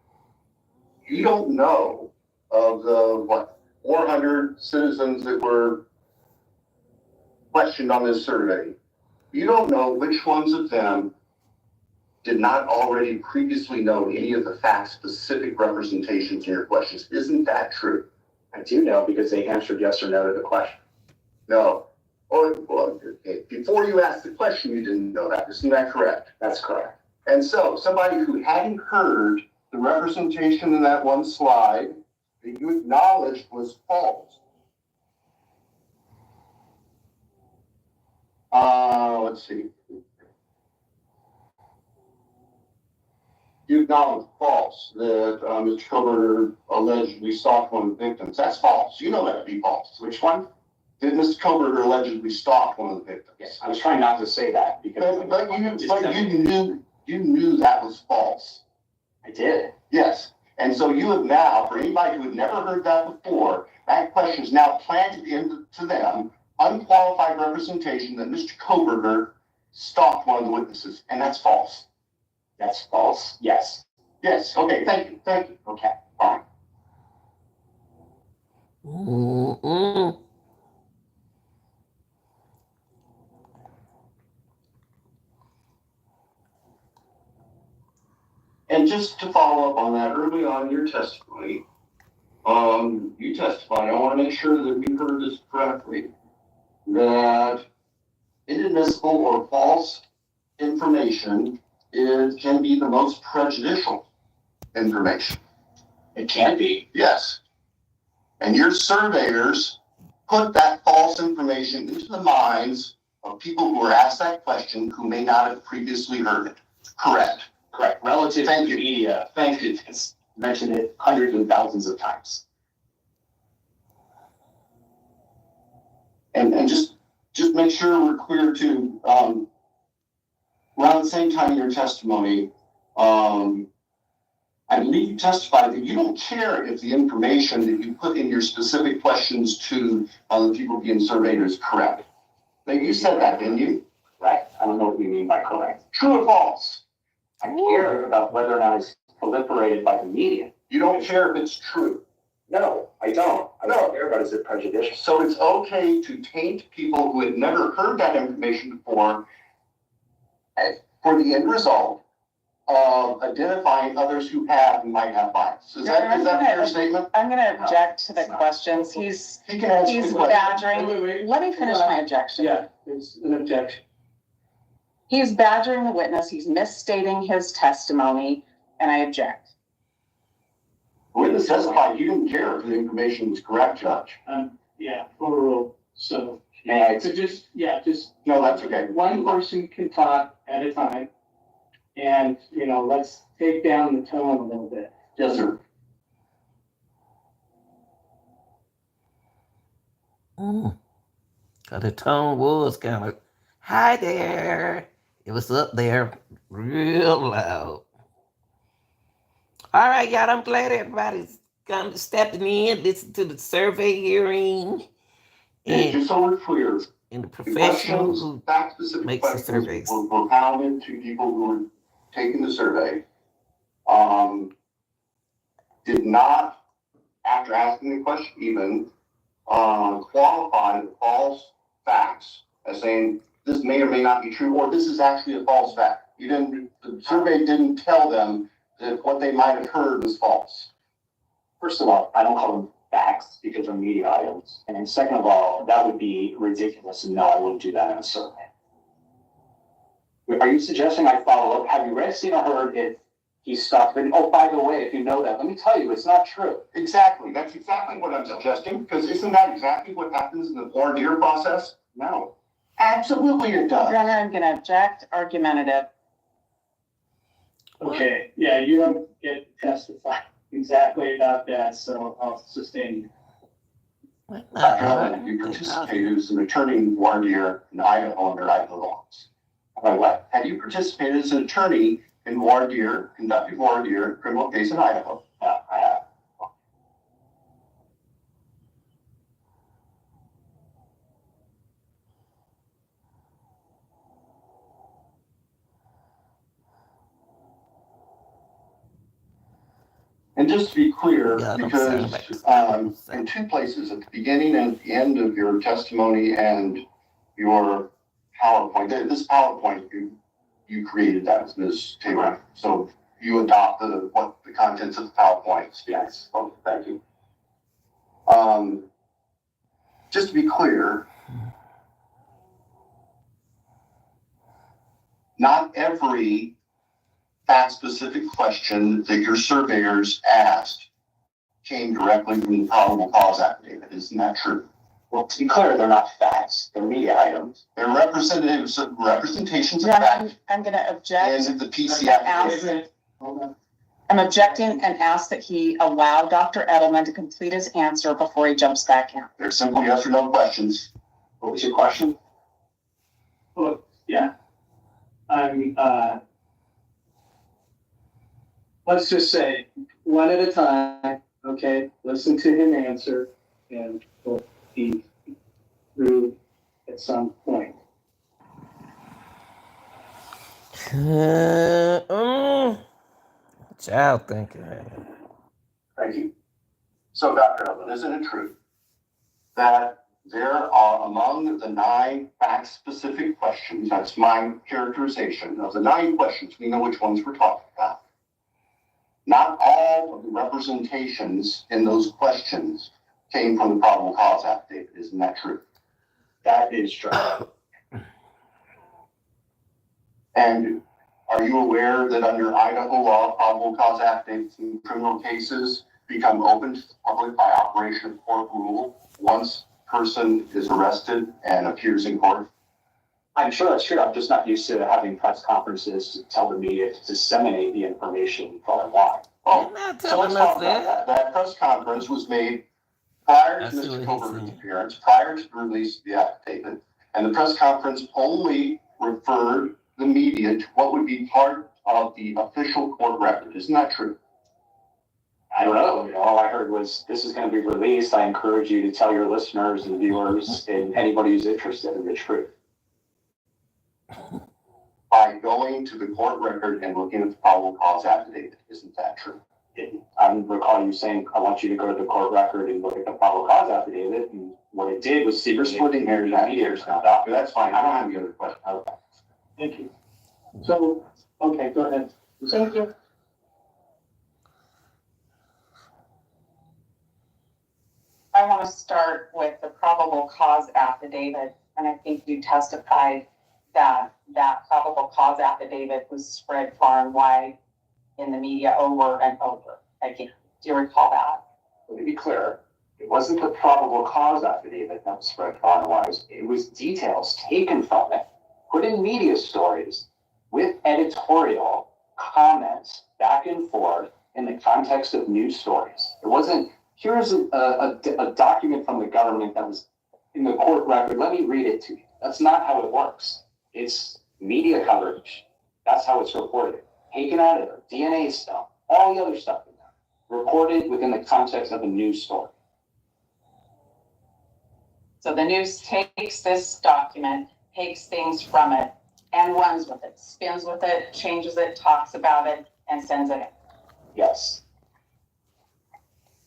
you don't know of the 400 citizens that were questioned on this survey. You don't know which ones of them did not already previously know any of the fact-specific representations in your questions. Isn't that true? I do know because they answered yes or no to the question. No. Well, before you asked the question, you didn't know that. Isn't that correct? That's correct. And so somebody who hadn't heard the representation in that one slide that you acknowledged was false. Let's see. You acknowledge false that Mr. Kohberger allegedly stalked one of the victims. That's false. You know that to be false. Which one? that Mr. Kohberger allegedly stalked one of the victims. Yes, I was trying not to say that because. But you knew that was false. I did. Yes. And so you have now, for anybody who had never heard that before, that question is now planted into them, unqualified representation that Mr. Kohberger stalked one of the witnesses, and that's false. That's false. Yes. Yes. Okay. Thank you. Thank you. Okay. Fine. Mm-mm. And just to follow up on that, early on in your testimony, you testified, I want to make sure that we heard this correctly, that inadmissible or false information can be the most prejudicial information. It can be. Yes. And your surveyors put that false information into the minds of people who were asked that question who may not have previously heard it. Correct. Correct. Relative Thank to you. media, Thank you. it's mentioned it hundreds and thousands of times. And just make sure we're clear too, around the same time in your testimony, I believe you testified that you don't care if the information that you put in your specific questions to the people being surveyed is correct. Like you said that, didn't you? Right. I don't know what you mean by correct. True or false? I care about whether or not it's proliferated by the media. You don't care if it's true. No, I don't. I don't care about is it prejudicial. So it's okay to taint people who had never heard that information before for the end result of identifying others who have and might have bias. Is that a fair statement? I'm going to object to the questions. He's He can answer the question. badgering. Wait. Let me finish my objection. Yeah, it's an objection. He's badgering the witness. He's misstating his testimony, and I object. The witness testified you didn't care if the information was correct, Judge. Yeah, overruled. So, May I? so just No, that's okay. one person can talk at a time. And, let's take down the tone a little bit. Yes, sir. The tone was kind of, hi there. It was up there real loud. All right, y'all, I'm glad everybody's kind of stepping in, listen to the survey hearing. And just so we're clear, and the professionals who fact-specific makes the questions surveys. were pounded to people who were taking the survey. Did not, after asking the question even, qualify the false facts as saying this may or may not be true, or this is actually a false fact. The survey didn't tell them that what they might have heard was false. First of all, I don't call them facts because they're media items. And then second of all, that would be ridiculous. And no, I wouldn't do that in a survey. Are you suggesting I follow up? Have you read, seen, or heard if he stopped? And oh, by the way, if you know that, let me tell you, it's not true. Exactly. That's exactly what I'm suggesting, because isn't that exactly what happens in the voir dire process? No. Absolutely it does. Your Honor, I'm going to object. Argumentative. Okay, yeah, you don't get to testify exactly about that, so I'll sustain you. You participated as an attorney in voir dire in Idaho under Idaho laws. What? Have you participated as an attorney in voir dire, conducting voir dire, criminal case in Idaho? Yeah, I have. And just to be clear, Yeah, because in two places, at the beginning and at the end of your testimony and your PowerPoint, this PowerPoint, you created that, Ms. Taylor. So you adopt what the contents of the PowerPoint is. Yes. Oh, thank you. Just to be clear, not every fact-specific question that your surveyors asked came directly from the probable cause affidavit. Isn't that true? Well, to be clear, they're not facts. They're media items. They're representations of Yeah, fact I'm going to object. and the PC affidavit. Hold on. I'm objecting and ask that he allow Dr. Edelman to complete his answer before he jumps back in. They're simple yes or no questions. What was your question? Oh, yeah. Let's just say one at a time, okay? Listen to him answer and we'll be through at some point. Child thinking. Thank you. So, Dr. Edelman, isn't it true that there are among the 9 fact-specific questions, that's my characterization, of the 9 questions, we know which ones we're talking about. Not all of the representations in those questions came from the probable cause affidavit, isn't that true? That is true. And are you aware that under Idaho law, probable cause affidavits in criminal cases become open to the public by operation of court rule once person is arrested and appears in court? I'm sure that's true. I'm just not used to having press conferences to tell the media to disseminate the information far and wide. Oh, so let's talk about that. That press conference was made prior to Mr. Kohberger's appearance, prior to the release of the affidavit, and the press conference only referred the media to what would be part of the official court record. Isn't that true? I don't know. All I heard was this is going to be released. I encourage you to tell your listeners and viewers and anybody who's interested in the truth. By going to the court record and looking at the probable cause affidavit. Isn't that true? I recall you saying, I want you to go to the court record and look at the probable cause affidavit. And what it did was You're splitting hairs now. That's fine. I don't have any other questions. Okay. Thank you. So, okay, go ahead. Thank you. I want to start with the probable cause affidavit, and I think you testified that that probable cause affidavit was spread far and wide in the media over and over again. Do you recall that? Let me be clear. It wasn't the probable cause affidavit that was spread far and wide. It was details taken from it, put in media stories with editorial comments back and forth in the context of news stories. It wasn't, here's a document from the government that was in the court record. Let me read it to you. That's not how it works. It's media coverage. That's how it's reported. Taken out of it, DNA stuff, all the other stuff in there, reported within the context of a news story. So the news takes this document, takes things from it, and runs with it, spins with it, changes it, talks about it, and sends it in. Yes.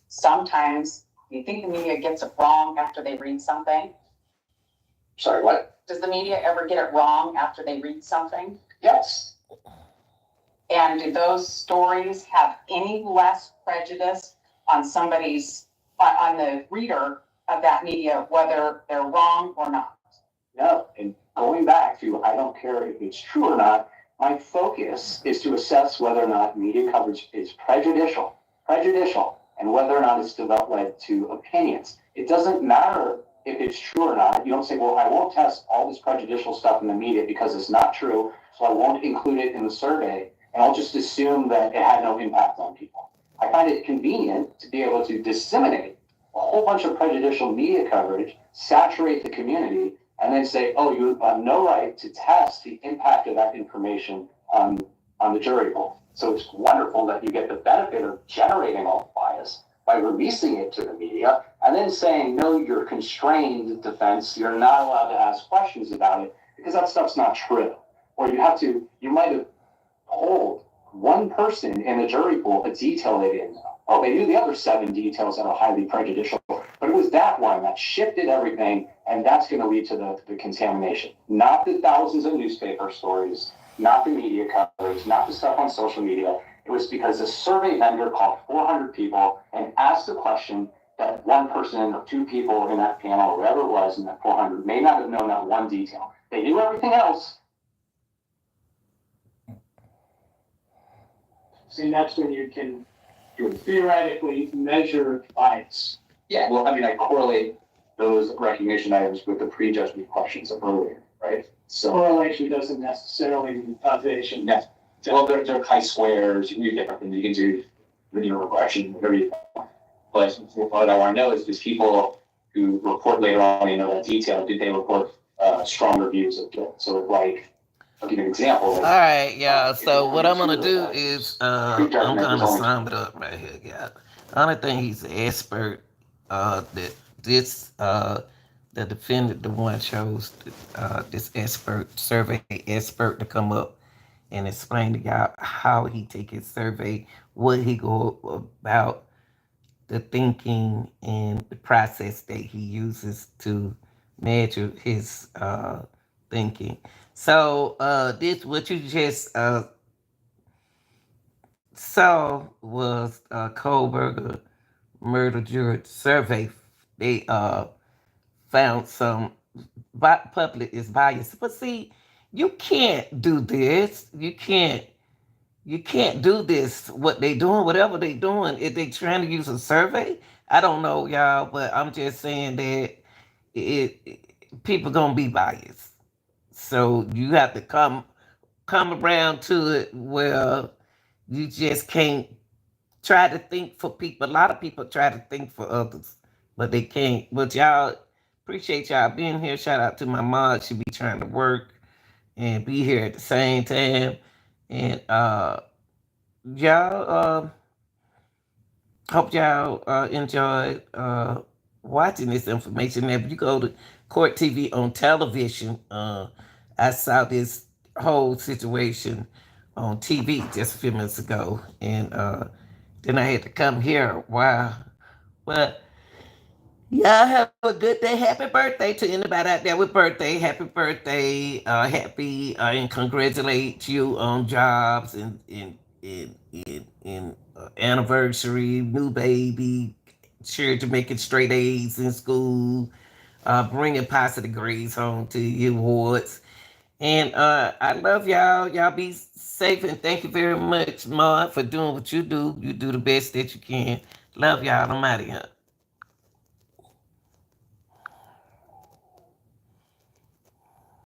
Sometimes, do you think the media gets it wrong after they read something? Sorry, what? Does the media ever get it wrong after they read something? Yes. And do those stories have any less prejudice on on the reader of that media, whether they're wrong or not? No. And going back to, I don't care if it's true or not, my focus is to assess whether or not media coverage is prejudicial, and whether or not it's led to opinions. It doesn't matter if it's true or not. You don't say, well, I won't test all this prejudicial stuff in the media because it's not true, so I won't include it in the survey, and I'll just assume that it had no impact on people. I find it convenient to be able to disseminate a whole bunch of prejudicial media coverage, saturate the community, and then say, oh, you have no right to test the impact of that information on the jury pool. So it's wonderful that you get the benefit of generating all the bias by releasing it to the media and then saying, no, you're constrained defense, you're not allowed to ask questions about it because that stuff's not true. Or you might have told one person in the jury pool a detail they didn't know. Oh, they knew the other 7 details that are highly prejudicial, but it was that one that shifted everything, and that's going to lead to the contamination. Not the thousands of newspaper stories, not the media coverage, not the stuff on social media. It was because a survey vendor called 400 people and asked a question that one person or 2 people in that panel, whoever it was in that 400, may not have known that one detail. They knew everything else. See, that's when you can theoretically measure bias. Yeah, well, I mean, I correlate those recognition items with the prejudgment questions of earlier, right? So correlation doesn't necessarily mean causation. Yes. well, they're chi-squares. You can do different things. You can do linear regression, whatever you want. But what I want to know is people who report later on, they know that detail. Did they report stronger views of guilt? So, like, I'll give you an example. All right, y'all. So what I'm gonna do is I'm gonna sum it up right here, y'all. Only thing he's an expert. That this the defendant, the one chose this survey expert to come up and explain to y'all how he take his survey, what he go about, the thinking and the process that he uses to measure his thinking. So this what you just saw was Kohberger murder jury survey. They found some public is biased, but see, you can't do this. You can't do this. What they doing, whatever they doing, if they trying to use a survey, I don't know, y'all, but I'm just saying that people gonna be biased. So you have to come around to it where you just can't try to think for people. A lot of people try to think for others, but they can't. But y'all, appreciate y'all being here. Shout out to my mom. She be trying to work and be here at the same time. And y'all, hope y'all enjoyed watching this information. If you go to Court TV on television, I saw this whole situation on TV just a few minutes ago, and then I had to come here. Wow. But y'all have a good day. Happy birthday to anybody out there with birthday. Happy birthday. Happy and congratulate you on jobs and anniversary, new baby, sure to making straight A's in school, bringing positive grades home to your awards. And I love y'all. Y'all be safe, and thank you very much, Maud, for doing what you do. You do the best that you can. Love y'all. I'm out of here.